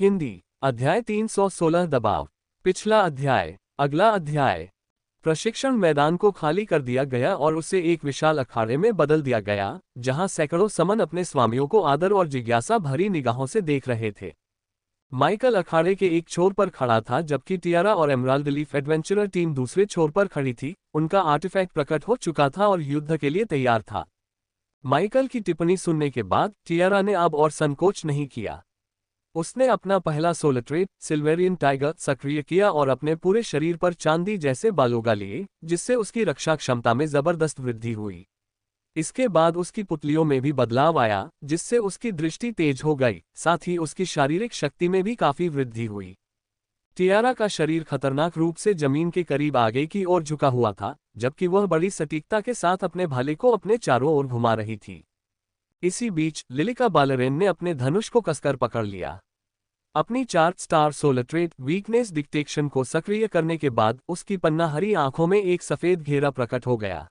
हिंदी अध्याय 316 दबाव। पिछला अध्याय। अगला अध्याय। प्रशिक्षण मैदान को खाली कर दिया गया और उसे एक विशाल अखाड़े में बदल दिया गया, जहां सैकड़ों समन अपने स्वामियों को आदर और जिज्ञासा भरी निगाहों से देख रहे थे। माइकल अखाड़े के एक छोर पर खड़ा था, जबकि टियारा और एमराल्ड लीफ एडवेंचरर टीम दूसरे छोर पर खड़ी थी। उनका आर्टिफैक्ट प्रकट हो चुका था और युद्ध के लिए तैयार था। माइकल की टिप्पणी सुनने के बाद टियारा ने अब और संकोच नहीं किया। उसने अपना पहला सोलर ट्रेड सिल्वेरियन टाइगर सक्रिय किया और अपने पूरे शरीर पर चांदी जैसे बाल उगा लिए, जिससे उसकी रक्षा क्षमता में जबरदस्त वृद्धि हुई। इसके बाद उसकी पुतलियों में भी बदलाव आया, जिससे उसकी दृष्टि तेज हो गई। साथ ही उसकी शारीरिक शक्ति में भी काफी वृद्धि हुई। टियारा का शरीर खतरनाक रूप से जमीन के करीब आगे की ओर झुका हुआ था, जबकि वह बड़ी सटीकता के साथ अपने भाले को अपने चारों ओर घुमा रही थी। इसी बीच लिलिका बालरेन ने अपने धनुष को कसकर पकड़ लिया। अपनी 4 star solar trade weakness detection को सक्रिय करने के बाद उसकी पन्नाहरी आंखों में एक सफेद घेरा प्रकट हो गया।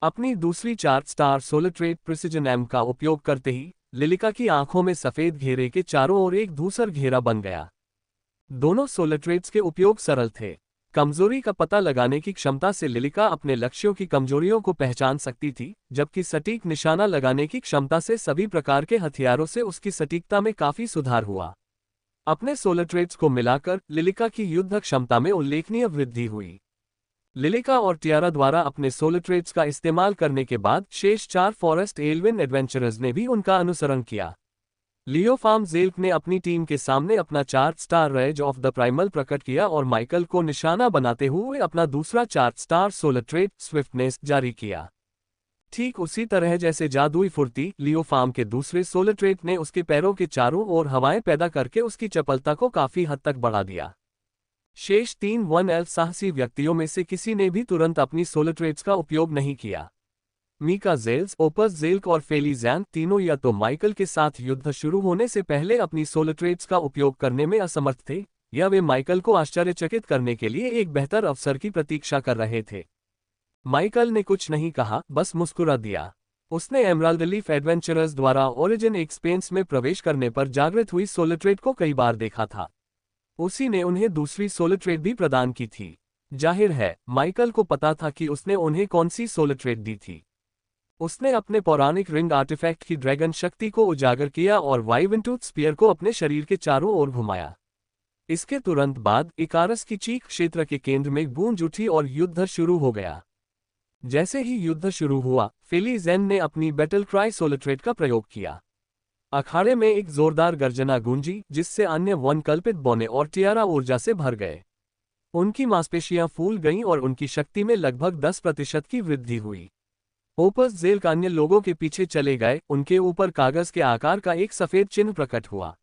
अपनी दूसरी 4 star solar trade precision M का उपयोग करते ही लिलिका की आंखों में सफेद घेरे के चारों ओर एक धूसर घेरा बन गया। दोनों सोलर ट्रेड्स के उपयोग सरल थे। कमजोरी का पता लगाने की क्षमता से लिलिका अपने लक्ष्यों की कमजोरियों को पहचान सकती थी, जबकि सटीक निशाना लगाने की क्षमता से सभी प्रकार के हथियारों से उसकी सटीकता में काफी सुधार हुआ। अपने सोलर ट्रेड्स को मिलाकर लिलिका की युद्ध क्षमता में उल्लेखनीय वृद्धि हुई। लिलिका और टियारा द्वारा अपने सोलर ट्रेड्स का इस्तेमाल करने के बाद शेष 4 फॉरेस्ट एल्विन एडवेंचरर्स ने भी उनका अनुसरण किया। लियोफार्म ज़ेल्क ने अपनी टीम के सामने अपना 4 star rage of the primal प्रकट किया और माइकल को निशाना बनाते हुए अपना दूसरा 4 स्टार सोलर ट्रेड स्विफ्टनेस जारी किया। ठीक उसी तरह जैसे जादुई फुर्ती, लियोफार्म के दूसरे सोलर ट्रेड ने उसके पैरों के चारों ओर हवाएं पैदा करके उसकी चपलता को काफी हद तक बढ़ा दिया। शेष 3 वन एल्फ साहसी व्यक्तियों में से किसी ने भी तुरंत अपनी सोलर ट्रेड्स का उपयोग नहीं किया। मीका ज़ेल्स, ओपस ज़ेल्क और फेली ज़ैन तीनों या तो माइकल के साथ युद्ध शुरू होने से पहले अपनी सोलर ट्रेड्स का उपयोग करने में असमर्थ थे, या वे माइकल को आश्चर्यचकित करने के लिए एक बेहतर अवसर की प्रतीक्षा कर रहे थे। माइकल ने कुछ नहीं कहा, बस मुस्कुरा दिया। उसने एमराल्ड लीफ एडवेंचरर्स द्वारा ओरिजिन एक्सपेंस में प्रवेश करने पर जागृत हुई सोलर ट्रेड को कई बार देखा था। उसी ने उन्हें दूसरी सोलर ट्रेड भी प्रदान की थी। जाहिर है, माइकल को पता था कि उसने उन्हें कौन सी सोलर ट्रेड दी थी। उसने अपने पौराणिक रिंग आर्टिफैक्ट की ड्रैगन शक्ति को उजागर किया और वाइवनटूथ स्पीयर को अपने शरीर के चारों ओर घुमाया। इसके तुरंत बाद इकारस की चीख क्षेत्र के केंद्र में गूंज उठी और युद्ध शुरू हो गया। जैसे ही युद्ध शुरू हुआ, फेली ज़ेन ने अपनी बैटल क्राई सोलर ट्रेड का प्रयोग किया। अखाड़े में एक जोरदार गर्जना गूंजी, जिससे अन्य वन कल्पित बौने और टियारा ऊर्जा से भर गए। उनकी मांसपेशियां फूल गईं और उनकी शक्ति में लगभग 10% की वृद्धि हुई। ओपस ज़ेल्क अन्य लोगों के पीछे चले गए, उनके ऊपर कागज के आकार का एक सफेद चिन्ह प्रकट हुआ।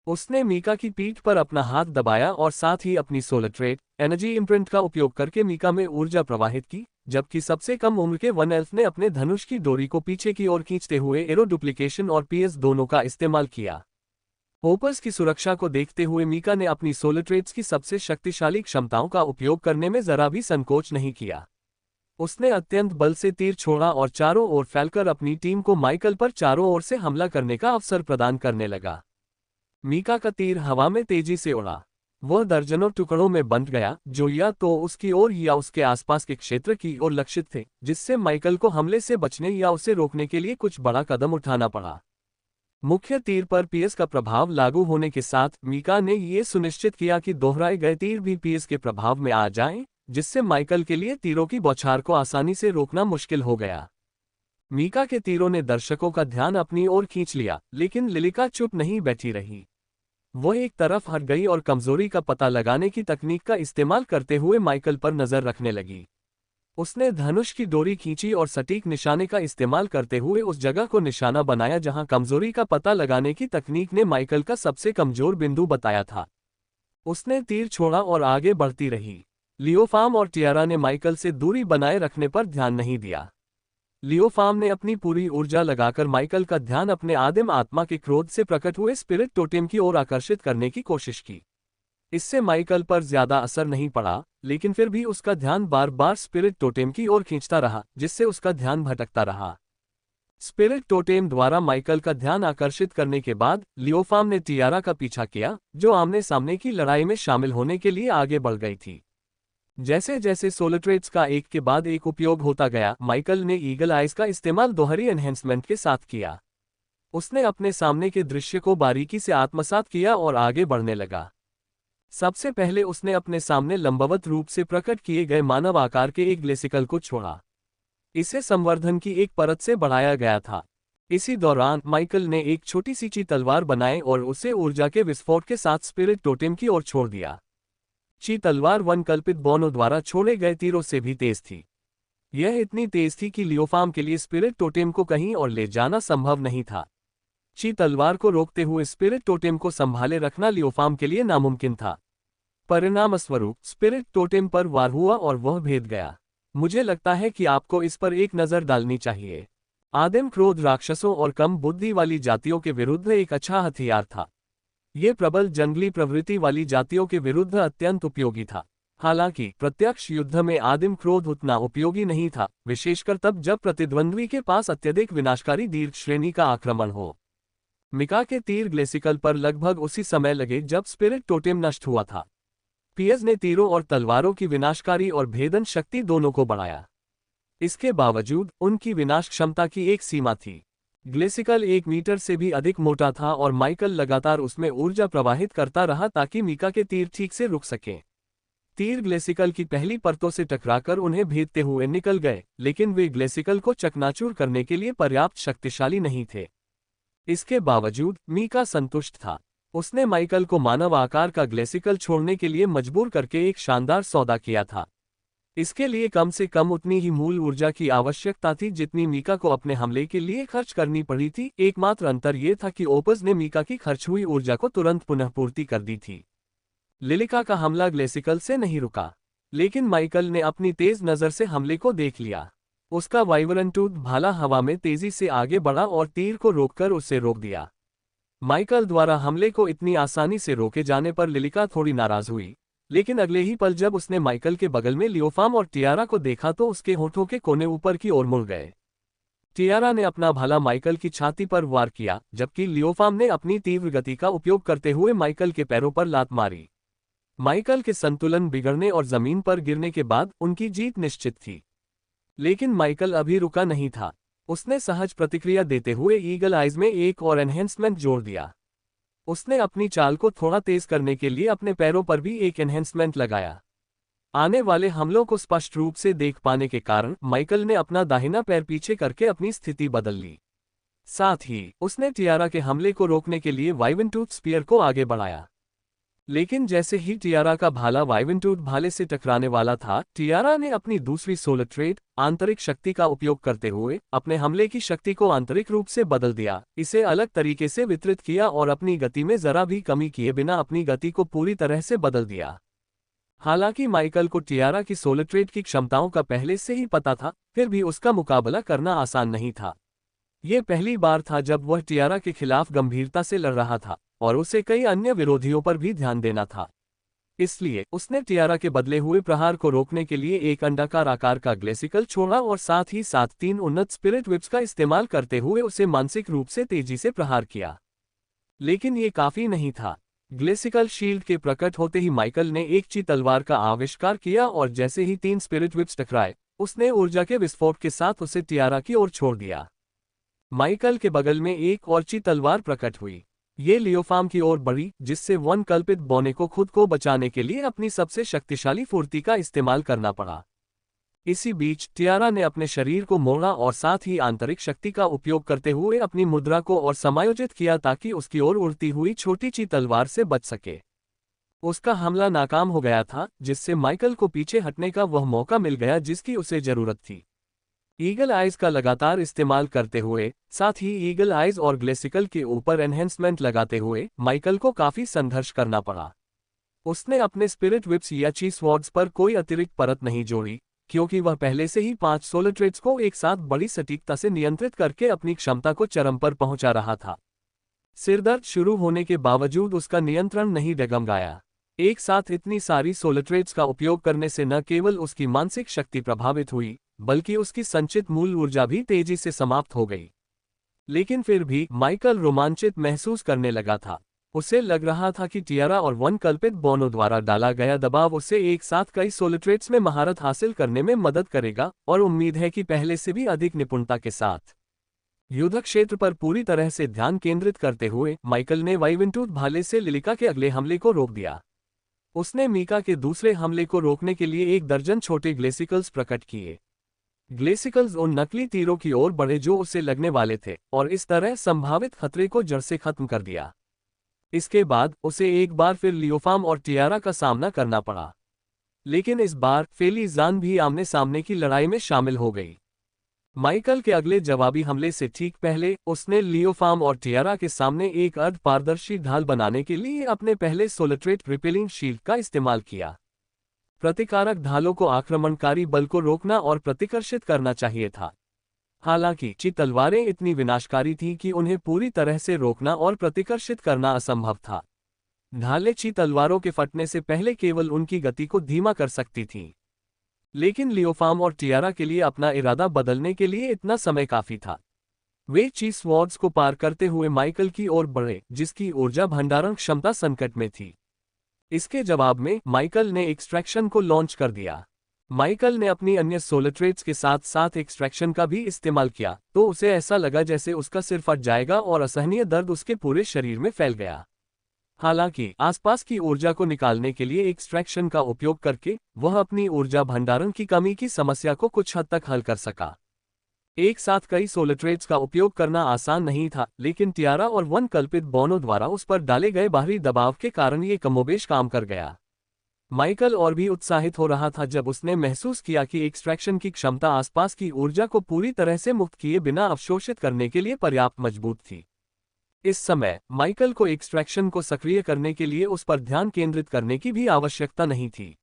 उसने मीका की पीठ पर अपना हाथ दबाया और साथ ही अपनी सोलर ट्रेड एनर्जी इम्प्रिंट का उपयोग करके मीका में ऊर्जा प्रवाहित की, जबकि सबसे कम उम्र के वन एल्फ ने अपने धनुष की डोरी को पीछे की ओर खींचते हुए एरो डुप्लीकेशन और पीएस दोनों का इस्तेमाल किया। ओपस की सुरक्षा को देखते हुए मीका ने अपनी सोलर ट्रेड्स की सबसे शक्तिशाली क्षमताओं का उपयोग करने में जरा भी संकोच नहीं किया। उसने अत्यंत बल से तीर छोड़ा और चारों ओर फैलकर अपनी टीम को माइकल पर चारों ओर से हमला करने का अवसर प्रदान करने लगा। मीका का तीर हवा में तेजी से उड़ा। वह दर्जनों टुकड़ों में बंट गया, जो या तो उसकी ओर या उसके आसपास के क्षेत्र की ओर लक्षित थे, जिससे माइकल को हमले से बचने या उसे रोकने के लिए कुछ बड़ा कदम उठाना पड़ा। मुख्य तीर पर पीएस का प्रभाव लागू होने के साथ मीका ने यह सुनिश्चित किया कि दोहराए गए तीर भी पीएस के प्रभाव में आ जाएं, जिससे माइकल के लिए तीरों की बौछार को आसानी से रोकना मुश्किल हो गया। मीका के तीरों ने दर्शकों का ध्यान अपनी ओर खींच लिया, लेकिन लिलिका चुप नहीं बैठी रही। वह एक तरफ हट गई और कमजोरी का पता लगाने की तकनीक का इस्तेमाल करते हुए माइकल पर नजर रखने लगी। उसने धनुष की डोरी खींची और सटीक निशाने का इस्तेमाल करते हुए उस जगह को निशाना बनाया जहां कमजोरी का पता लगाने की तकनीक ने माइकल का सबसे कमजोर बिंदु बताया था। उसने तीर छोड़ा और आगे बढ़ती रही। लियोफार्म और टियारा ने माइकल से दूरी बनाए रखने पर ध्यान नहीं दिया। लियोफार्म ने अपनी पूरी ऊर्जा लगाकर माइकल का ध्यान अपने आदिम आत्मा के क्रोध से प्रकट हुए स्पिरिट टोटेम की ओर आकर्षित करने की कोशिश की। इससे माइकल पर ज्यादा असर नहीं पड़ा, लेकिन फिर भी उसका ध्यान बार बार स्पिरिट टोटेम की ओर खींचता रहा, जिससे उसका ध्यान भटकता रहा। स्पिरिट टोटेम द्वारा माइकल का ध्यान आकर्षित करने के बाद लियोफाम ने टियारा का पीछा किया, जो आमने सामने की लड़ाई में शामिल होने के लिए आगे बढ़ गई थी। जैसे जैसे सोलट्रेट्स का एक के बाद एक उपयोग होता गया, माइकल ने ईगल आइज का इस्तेमाल दोहरी एनहेंसमेंट के साथ किया। उसने अपने सामने के दृश्य को बारीकी से आत्मसात किया और आगे बढ़ने लगा। सबसे पहले उसने अपने सामने लंबवत रूप से प्रकट किए गए मानव आकार के एक ग्लेसिकल को छोड़ा। इसे संवर्धन की एक परत से बढ़ाया गया था। इसी दौरान माइकल ने एक छोटी सी ची तलवार बनाई और उसे ऊर्जा के विस्फोट के साथ स्पिरिट टोटेम की ओर छोड़ दिया। ची तलवार वन कल्पित बोनो द्वारा छोड़े गए तीरों से भी तेज थी। यह इतनी तेज थी कि लियोफाम के लिए स्पिरिट टोटेम को कहीं और ले जाना संभव नहीं था। ची तलवार को रोकते हुए स्पिरिट टोटेम को संभाले रखना लियोफाम के लिए नामुमकिन था। परिणामस्वरूप स्पिरिट टोटेम पर वार हुआ और वह भेद गया। मुझे लगता है कि आपको इस पर एक नज़र डालनी चाहिए। आदिम क्रोध राक्षसों और कम बुद्धि वाली जातियों के विरुद्ध एक अच्छा हथियार था। ये प्रबल जंगली प्रवृत्ति वाली जातियों के विरुद्ध अत्यंत उपयोगी था। हालांकि प्रत्यक्ष युद्ध में आदिम क्रोध उतना उपयोगी नहीं था, विशेषकर तब जब प्रतिद्वंद्वी के पास अत्यधिक विनाशकारी दीर्घ श्रेणी का आक्रमण हो। मिका के तीर ग्लेसिकल पर लगभग उसी समय लगे जब स्पिरिट टोटेम नष्ट हुआ था। पियर्स ने तीरों और तलवारों की विनाशकारी और भेदन शक्ति दोनों को बढ़ाया। इसके बावजूद उनकी विनाश क्षमता की एक सीमा थी। ग्लेसिकल 1 मीटर से भी अधिक मोटा था और माइकल लगातार उसमें ऊर्जा प्रवाहित करता रहा ताकि मीका के तीर ठीक से रुक सकें। तीर ग्लेसिकल की पहली परतों से टकराकर उन्हें भेदते हुए निकल गए, लेकिन वे ग्लेसिकल को चकनाचूर करने के लिए पर्याप्त शक्तिशाली नहीं थे। इसके बावजूद मीका संतुष्ट था। उसने माइकल को मानव आकार का ग्लेसिकल छोड़ने के लिए मजबूर करके एक शानदार सौदा किया था। इसके लिए कम से कम उतनी ही मूल ऊर्जा की आवश्यकता थी जितनी मीका को अपने हमले के लिए खर्च करनी पड़ी थी। एकमात्र अंतर यह था कि ओपस ने मीका की खर्च हुई ऊर्जा को तुरंत पुनःपूर्ति कर दी थी। लिलिका का हमला ग्लेसिकल से नहीं रुका, लेकिन माइकल ने अपनी तेज नज़र से हमले को देख लिया। उसका वाइवरन टूथ भाला हवा में तेजी से आगे बढ़ा और तीर को रोककर उसे रोक दिया। माइकल द्वारा हमले को इतनी आसानी से रोके जाने पर लिलिका थोड़ी नाराज हुई, लेकिन अगले ही पल जब उसने माइकल के बगल में लियोफाम और टियारा को देखा तो उसके होठों के कोने ऊपर की ओर मुड़ गए। टियारा ने अपना भाला माइकल की छाती पर वार किया, जबकि लियोफाम ने अपनी तीव्र गति का उपयोग करते हुए माइकल के पैरों पर लात मारी। माइकल के संतुलन बिगड़ने और जमीन पर गिरने के बाद उनकी जीत निश्चित थी। लेकिन माइकल अभी रुका नहीं था। उसने सहज प्रतिक्रिया देते हुए ईगल आइज में एक और एनहेंसमेंट जोड़ दिया। उसने अपनी चाल को थोड़ा तेज करने के लिए अपने पैरों पर भी एक एनहेंसमेंट लगाया। आने वाले हमलों को स्पष्ट रूप से देख पाने के कारण माइकल ने अपना दाहिना पैर पीछे करके अपनी स्थिति बदल ली। साथ ही उसने टियारा के हमले को रोकने के लिए वाइवनटूथ स्पीयर को आगे बढ़ाया। लेकिन जैसे ही टियारा का भाला वाइवनटूथ भाले से टकराने वाला था, टियारा ने अपनी दूसरी सोलर ट्रेड आंतरिक शक्ति का उपयोग करते हुए अपने हमले की शक्ति को आंतरिक रूप से बदल दिया, इसे अलग तरीके से वितरित किया और अपनी गति में जरा भी कमी किए बिना अपनी गति को पूरी तरह से बदल दिया। हालांकि माइकल को टियारा की सोलर ट्रेड की क्षमताओं का पहले से ही पता था, फिर भी उसका मुकाबला करना आसान नहीं था। ये पहली बार था जब वह टियारा के खिलाफ गंभीरता से लड़ रहा था और उसे कई अन्य विरोधियों पर भी ध्यान देना था। इसलिए उसने टियारा के बदले हुए प्रहार को रोकने के लिए एक अंडाकार आकार का ग्लेसिकल छोड़ा और साथ ही साथ 3 उन्नत स्पिरिट विप्स का इस्तेमाल करते हुए उसे मानसिक रूप से तेजी से प्रहार किया। लेकिन ये काफी नहीं था। ग्लेसिकल शील्ड के प्रकट होते ही माइकल ने एक ची तलवार का आविष्कार किया और जैसे ही 3 स्पिरिट विप्स टकराए, उसने ऊर्जा के विस्फोट के साथ उसे टियारा की ओर छोड़ दिया। माइकल के बगल में एक और ची तलवार प्रकट हुई। ये लियोफाम की ओर बढ़ी, जिससे वन कल्पित बोने को खुद को बचाने के लिए अपनी सबसे शक्तिशाली फुर्ती का इस्तेमाल करना पड़ा। इसी बीच टियारा ने अपने शरीर को मोड़ा और साथ ही आंतरिक शक्ति का उपयोग करते हुए अपनी मुद्रा को और समायोजित किया ताकि उसकी ओर उड़ती हुई छोटी ची तलवार से बच सके। उसका हमला नाकाम हो गया था, जिससे माइकल को पीछे हटने का वह मौका मिल गया जिसकी उसे जरूरत थी। ईगल आइज का लगातार इस्तेमाल करते हुए, साथ ही ईगल आइज और ग्लेसिकल के ऊपर एनहेंसमेंट लगाते हुए माइकल को काफी संघर्ष करना पड़ा। उसने अपने स्पिरिट विप्स या ची स्वॉर्ड्स पर कोई अतिरिक्त परत नहीं जोड़ी, क्योंकि वह पहले से ही 5 सोलर ट्रेड्स को एक साथ बड़ी सटीकता से नियंत्रित करके अपनी क्षमता को चरम पर पहुंचा रहा था। सिरदर्द शुरू होने के बावजूद उसका नियंत्रण नहीं डगमगाया। एक साथ इतनी सारी सोलर ट्रेड्स का उपयोग करने से न केवल उसकी मानसिक शक्ति प्रभावित हुई, बल्कि उसकी संचित मूल ऊर्जा भी तेजी से समाप्त हो गई। लेकिन फिर भी माइकल रोमांचित महसूस करने लगा था। उसे लग रहा था कि टियारा और वन कल्पित बोनो द्वारा डाला गया दबाव उसे एक साथ कई सोलिट्रेट्स में महारत हासिल करने में मदद करेगा, और उम्मीद है कि पहले से भी अधिक निपुणता के साथ। युद्ध क्षेत्र पर पूरी तरह से ध्यान केंद्रित करते हुए माइकल ने वाइविंटूथ भाले से लिलिका के अगले हमले को रोक दिया। उसने मीका के दूसरे हमले को रोकने के लिए 1 दर्जन छोटे ग्लेसिकल्स प्रकट किए। ग्लेसिकल्स उन नकली तीरों की ओर बढ़े जो उसे लगने वाले थे, और इस तरह संभावित खतरे को जड़ से खत्म कर दिया। इसके बाद उसे एक बार फिर लियोफाम और टियारा का सामना करना पड़ा, लेकिन इस बार फेली जान भी आमने सामने की लड़ाई में शामिल हो गई। माइकल के अगले जवाबी हमले से ठीक पहले उसने लियोफाम और टियारा के सामने एक अर्ध पारदर्शी ढाल बनाने के लिए अपने पहले सोलिट्रेट रिपेलिंग शील्ड का इस्तेमाल किया। प्रतिकारक ढालों को आक्रमणकारी बल को रोकना और प्रतिकर्षित करना चाहिए था। हालांकि ची तलवारें इतनी विनाशकारी थीं कि उन्हें पूरी तरह से रोकना और प्रतिकर्षित करना असंभव था। ढालें ची तलवारों के फटने से पहले केवल उनकी गति को धीमा कर सकती थीं, लेकिन लियोफाम और टियारा के लिए अपना इरादा बदलने के लिए इतना समय काफी था। वे ची स्वॉर्ड्स को पार करते हुए माइकल की ओर बढ़े, जिसकी ऊर्जा भंडारण क्षमता संकट में थी। इसके जवाब में माइकल ने एक्सट्रैक्शन को लॉन्च कर दिया। माइकल ने अपनी अन्य सोलिट्रेट्स के साथ साथ एक्सट्रैक्शन का भी इस्तेमाल किया, तो उसे ऐसा लगा जैसे उसका सिर फट जाएगा और असहनीय दर्द उसके पूरे शरीर में फैल गया। हालांकि आसपास की ऊर्जा को निकालने के लिए एक्सट्रैक्शन का उपयोग करके वह अपनी ऊर्जा भंडारण की कमी की समस्या को कुछ हद तक हल कर सका। एक साथ कई सोलिट्रेट्स का उपयोग करना आसान नहीं था, लेकिन टियारा और वन कल्पित बोनो द्वारा उस पर डाले गए बाहरी दबाव के कारण ये कमोबेश काम कर गया। माइकल और भी उत्साहित हो रहा था जब उसने महसूस किया कि एक्सट्रैक्शन की क्षमता आसपास की ऊर्जा को पूरी तरह से मुक्त किए बिना अवशोषित करने के लिए पर्याप्त मजबूत थी। इस समय माइकल को एक्सट्रैक्शन को सक्रिय करने के लिए उस पर ध्यान केंद्रित करने की भी आवश्यकता नहीं थी।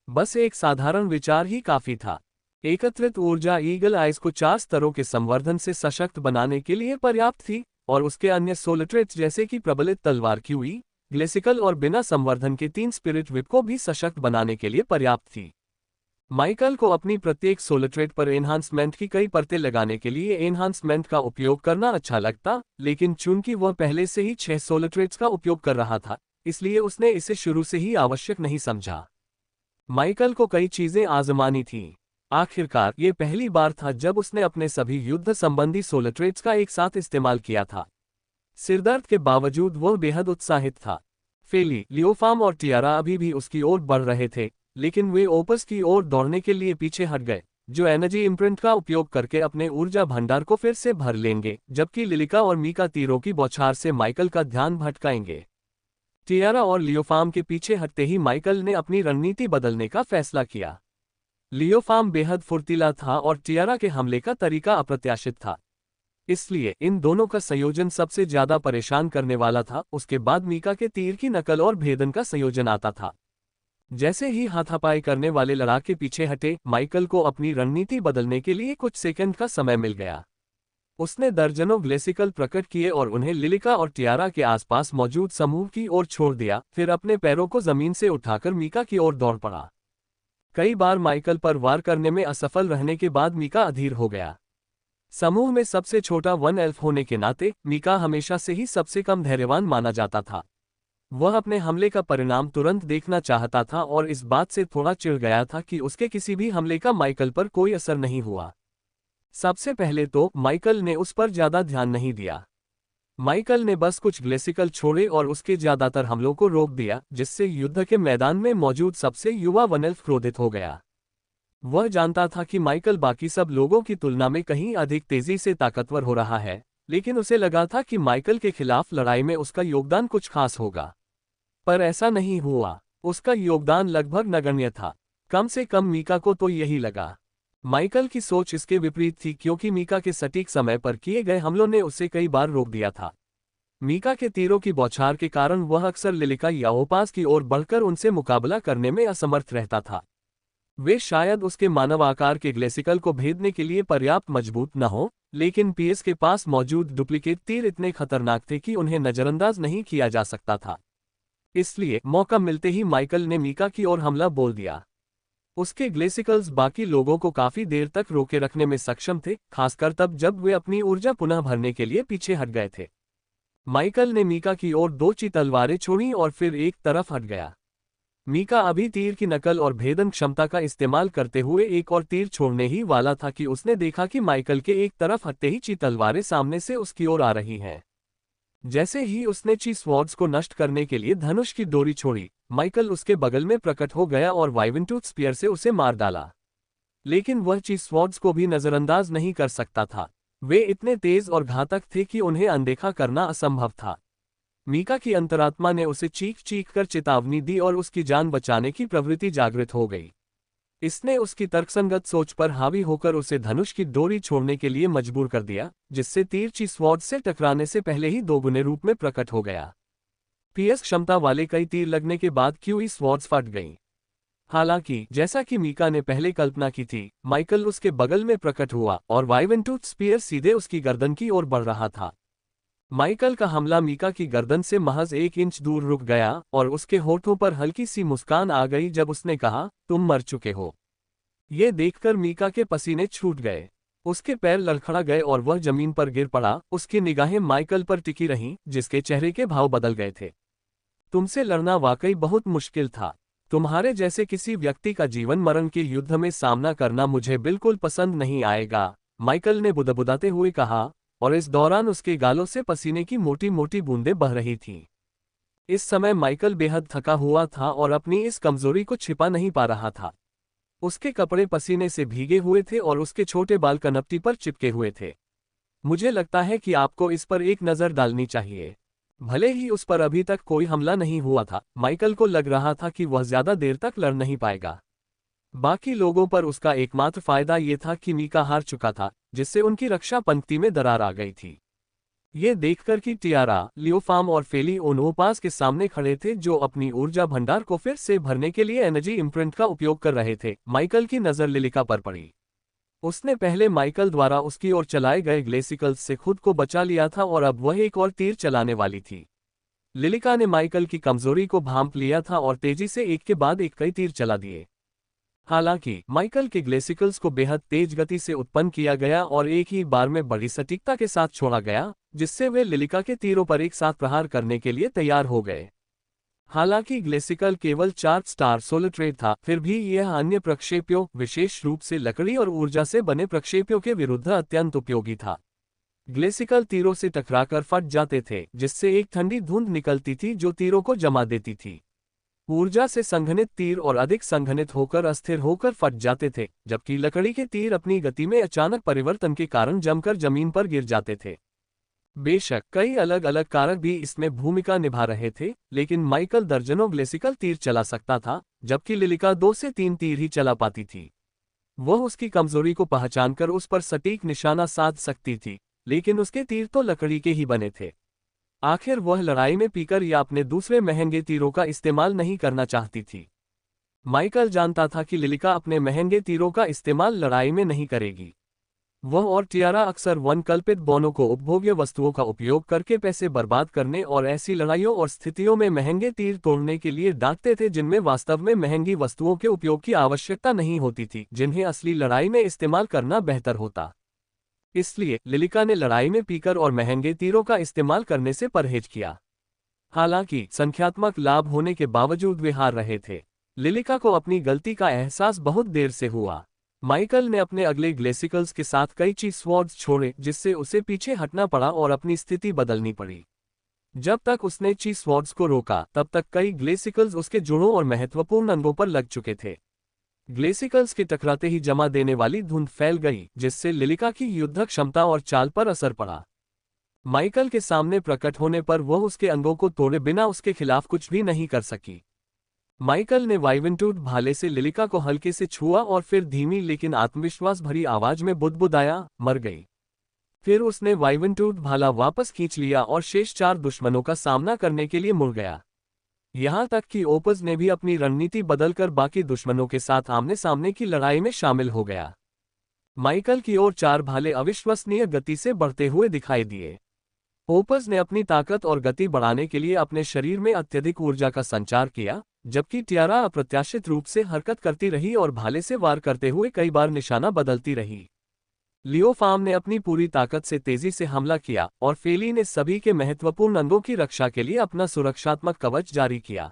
बस एक साधारण विचार ही काफी था। एकत्रित ऊर्जा ईगल आइज को 4 स्तरों के संवर्धन से सशक्त बनाने के लिए पर्याप्त थी, और उसके अन्य सोलिट्रेट्स जैसे कि प्रबलित तलवार क्यूई, ग्लेसिकल और बिना संवर्धन के 3 स्पिरिट विप को भी सशक्त बनाने के लिए पर्याप्त थी। माइकल को अपनी प्रत्येक सोलिट्रेट पर एनहांसमेंट की कई परतें लगाने के लिए एनहांसमेंट का उपयोग करना अच्छा लगता, लेकिन चूंकि वह पहले से ही 6 सोलिट्रेट्स का उपयोग कर रहा था, इसलिए उसने इसे शुरू से ही आवश्यक नहीं समझा। माइकल को कई चीजें आजमानी थीं। आखिरकार ये पहली बार था जब उसने अपने सभी युद्ध संबंधी सोलिट्रेट्स का एक साथ इस्तेमाल किया था। सिरदर्द के बावजूद वह बेहद उत्साहित था। फेली, लियोफाम और टियारा अभी भी उसकी ओर बढ़ रहे थे, लेकिन वे ओपस की ओर दौड़ने के लिए पीछे हट गए, जो एनर्जी इम्प्रिंट का उपयोग करके अपने ऊर्जा भंडार को फिर से भर लेंगे, जबकि लिलिका और मीका तीरों की बौछार से माइकल का ध्यान भटकाएंगे। टियारा और लियोफाम के पीछे हटते ही माइकल ने अपनी रणनीति बदलने का फैसला किया। लियोफाम बेहद फुर्तीला था और टियारा के हमले का तरीका अप्रत्याशित था, इसलिए इन दोनों का संयोजन सबसे ज्यादा परेशान करने वाला था। उसके बाद मीका के तीर की नकल और भेदन का संयोजन आता था। जैसे ही हाथापाई करने वाले लड़ाके पीछे हटे, माइकल को अपनी रणनीति बदलने के लिए कुछ सेकंड का समय मिल गया। उसने दर्जनों ग्लेसिकल प्रकट किए और उन्हें लिलिका और टियारा के आसपास मौजूद समूह की ओर छोड़ दिया, फिर अपने पैरों को जमीन से उठाकर मीका की ओर दौड़ पड़ा। कई बार माइकल पर वार करने में असफल रहने के बाद मीका अधीर हो गया। समूह में सबसे छोटा वन एल्फ होने के नाते मीका हमेशा से ही सबसे कम धैर्यवान माना जाता था। वह अपने हमले का परिणाम तुरंत देखना चाहता था और इस बात से थोड़ा चिढ़ गया था कि उसके किसी भी हमले का माइकल पर कोई असर नहीं हुआ। सबसे पहले तो माइकल ने उस पर ज्यादा ध्यान नहीं दिया। माइकल ने बस कुछ ग्लेसिकल छोड़े और उसके ज्यादातर हमलों को रोक दिया, जिससे युद्ध के मैदान में मौजूद सबसे युवा वन एल्फ क्रोधित हो गया। वह जानता था कि माइकल बाकी सब लोगों की तुलना में कहीं अधिक तेजी से ताकतवर हो रहा है, लेकिन उसे लगा था कि माइकल के खिलाफ लड़ाई में उसका योगदान कुछ खास होगा। पर ऐसा नहीं हुआ। उसका योगदान लगभग नगण्य था। कम से कम मीका को तो यही लगा। माइकल की सोच इसके विपरीत थी, क्योंकि मीका के सटीक समय पर किए गए हमलों ने उसे कई बार रोक दिया था। मीका के तीरों की बौछार के कारण वह अक्सर लिलिका या ओपास की ओर बढ़कर उनसे मुकाबला करने में असमर्थ रहता था। वे शायद उसके मानव आकार के ग्लेसिकल को भेदने के लिए पर्याप्त मजबूत न हो, लेकिन पीएस के पास मौजूद डुप्लीकेट तीर इतने खतरनाक थे कि उन्हें नजरअंदाज नहीं किया जा सकता था। इसलिए मौका मिलते ही माइकल ने मीका की ओर हमला बोल दिया। उसके ग्लेसिकल्स बाकी लोगों को काफी देर तक रोके रखने में सक्षम थे, खासकर तब जब वे अपनी ऊर्जा पुनः भरने के लिए पीछे हट गए थे। माइकल ने मीका की ओर 2 तलवारें छोड़ी और फिर एक तरफ हट गया। मीका अभी तीर की नकल और भेदन क्षमता का इस्तेमाल करते हुए एक और तीर छोड़ने ही वाला था कि उसने देखा कि माइकल के एक तरफ हटते ही तलवारें सामने से उसकी ओर आ रही हैं। जैसे ही उसने स्वॉर्ड्स को नष्ट करने के लिए धनुष की डोरी छोड़ी, माइकल उसके बगल में प्रकट हो गया और वाइवनटूथ स्पीयर से उसे मार डाला। लेकिन वह स्वॉर्ड्स को भी नजरअंदाज नहीं कर सकता था। वे इतने तेज और घातक थे कि उन्हें अनदेखा करना असंभव था। मीका की अंतरात्मा ने उसे चीख चीख कर चेतावनी दी और उसकी जान बचाने की प्रवृत्ति जागृत हो गई। इसने उसकी तर्कसंगत सोच पर हावी होकर उसे धनुष की डोरी छोड़ने के लिए मजबूर कर दिया, जिससे तीर स्वॉर्ड से टकराने से पहले ही दोगुने रूप में प्रकट हो गया। पीएस क्षमता वाले कई तीर लगने के बाद स्वॉर्ड्स फट गईं। हालांकि जैसा कि मीका ने पहले कल्पना की थी, माइकल उसके बगल में प्रकट हुआ और वाइवनटूथ स्पीयर सीधे उसकी गर्दन की ओर बढ़ रहा था। माइकल का हमला मीका की गर्दन से महज 1 इंच दूर रुक गया और उसके होठों पर हल्की सी मुस्कान आ गई जब उसने कहा, तुम मर चुके हो। ये देखकर मीका के पसीने छूट गए। उसके पैर लड़खड़ा गए और वह जमीन पर गिर पड़ा। उसकी निगाहें माइकल पर टिकी रहीं, जिसके चेहरे के भाव बदल गए थे। तुमसे लड़ना वाकई बहुत मुश्किल था। तुम्हारे जैसे किसी व्यक्ति का जीवन मरण के युद्ध में सामना करना मुझे बिल्कुल पसंद नहीं आएगा, माइकल ने बुदबुदाते हुए कहा, और इस दौरान उसके गालों से पसीने की मोटी मोटी बूंदें बह रही थीं। इस समय माइकल बेहद थका हुआ था और अपनी इस कमजोरी को छिपा नहीं पा रहा था। उसके कपड़े पसीने से भीगे हुए थे और उसके छोटे बाल कनपटी पर चिपके हुए थे। मुझे लगता है कि आपको इस पर एक नज़र डालनी चाहिए। भले ही उस पर अभी तक कोई हमला नहीं हुआ था, माइकल को लग रहा था कि वह ज्यादा देर तक लड़ नहीं पाएगा। बाकी लोगों पर उसका एकमात्र फायदा ये था कि मीका हार चुका था, जिससे उनकी रक्षा पंक्ति में दरार आ गई थी। ये देखकर कि टियारा, लियोफाम और फेली ओनोपास के सामने खड़े थे जो अपनी ऊर्जा भंडार को फिर से भरने के लिए एनर्जी इम्प्रिंट का उपयोग कर रहे थे, माइकल की नज़र लिलिका पर पड़ी। उसने पहले माइकल द्वारा उसकी ओर चलाए गए ग्लेसिकल्स से खुद को बचा लिया था और अब वह एक और तीर चलाने वाली थी। लिलिका ने माइकल की कमजोरी को भांप लिया था और तेजी से एक के बाद एक कई तीर चला दिए। हालांकि माइकल के ग्लेसिकल्स को बेहद तेज गति से उत्पन्न किया गया और एक ही बार में बड़ी सटीकता के साथ छोड़ा गया, जिससे वे लिलिका के तीरों पर एक साथ प्रहार करने के लिए तैयार हो गए। हालांकि ग्लेसिकल केवल 4 स्टार सोलिट्रेड था, फिर भी यह अन्य प्रक्षेप्यों, विशेष रूप से लकड़ी और ऊर्जा से बने प्रक्षेप्यों के विरुद्ध अत्यंत उपयोगी था। ग्लेसिकल तीरों से टकराकर फट जाते थे, जिससे एक ठंडी धुंध निकलती थी जो तीरों को जमा देती थी। ऊर्जा से संघनित तीर और अधिक संघनित होकर अस्थिर होकर फट जाते थे, जबकि लकड़ी के तीर अपनी गति में अचानक परिवर्तन के कारण जमकर जमीन पर गिर जाते थे। बेशक कई अलग अलग कारक भी इसमें भूमिका निभा रहे थे, लेकिन माइकल दर्जनों ग्लेसिकल तीर चला सकता था, जबकि लिलिका 2 से 3 तीर ही चला पाती थी। वह उसकी कमजोरी को पहचानकर उस पर सटीक निशाना साध सकती थी, लेकिन उसके तीर तो लकड़ी के ही बने थे। आखिर वह लड़ाई में पीकर या अपने दूसरे महंगे तीरों का इस्तेमाल नहीं करना चाहती थी। माइकल जानता था कि लिलिका अपने महंगे तीरों का इस्तेमाल लड़ाई में नहीं करेगी। वह और टियारा अक्सर वनकल्पित बौनों को उपभोग्य वस्तुओं का उपयोग करके पैसे बर्बाद करने और ऐसी लड़ाइयों और स्थितियों में महंगे तीर तोड़ने के लिए डांटते थे जिनमें वास्तव में महंगी वस्तुओं के उपयोग की आवश्यकता नहीं होती थी, जिन्हें असली लड़ाई में इस्तेमाल करना बेहतर होता। इसलिए लिलिका ने लड़ाई में पीकर और महंगे तीरों का इस्तेमाल करने से परहेज किया। हालांकि संख्यात्मक लाभ होने के बावजूद वे हार रहे थे। लिलिका को अपनी गलती का एहसास बहुत देर से हुआ। माइकल ने अपने अगले ग्लेसिकल्स के साथ कई स्वॉर्ड्स छोड़े, जिससे उसे पीछे हटना पड़ा और अपनी स्थिति बदलनी पड़ी। जब तक उसने स्वॉर्ड्स को रोका, तब तक कई ग्लेसिकल्स उसके जोड़ों और महत्वपूर्ण अंगों पर लग चुके थे। ग्लेसिकल्स के टकराते ही जमा देने वाली धुंध फैल गई, जिससे लिलिका की युद्ध क्षमता और चाल पर असर पड़ा। माइकल के सामने प्रकट होने पर वह उसके अंगों को तोड़े बिना उसके खिलाफ कुछ भी नहीं कर सकी। माइकल ने वाइवनटूथ भाले से लिलिका को हल्के से छुआ और फिर धीमी लेकिन आत्मविश्वास भरी आवाज में बुदबुदाया, मर गई। फिर उसने वाइवनटूथ भाला वापस खींच लिया और शेष 4 दुश्मनों का सामना करने के लिए मुड़ गया। यहां तक कि ओपस ने भी अपनी रणनीति बदलकर बाकी दुश्मनों के साथ आमने सामने की लड़ाई में शामिल हो गया। माइकल की ओर 4 भाले अविश्वसनीय गति से बढ़ते हुए दिखाई दिए। ओपस ने अपनी ताकत और गति बढ़ाने के लिए अपने शरीर में अत्यधिक ऊर्जा का संचार किया, जबकि टियारा अप्रत्याशित रूप से हरकत करती रही और भाले से वार करते हुए कई बार निशाना बदलती रही। लियो फार्म ने अपनी पूरी ताकत से तेजी से हमला किया और फेली ने सभी के महत्वपूर्ण अंगों की रक्षा के लिए अपना सुरक्षात्मक कवच जारी किया।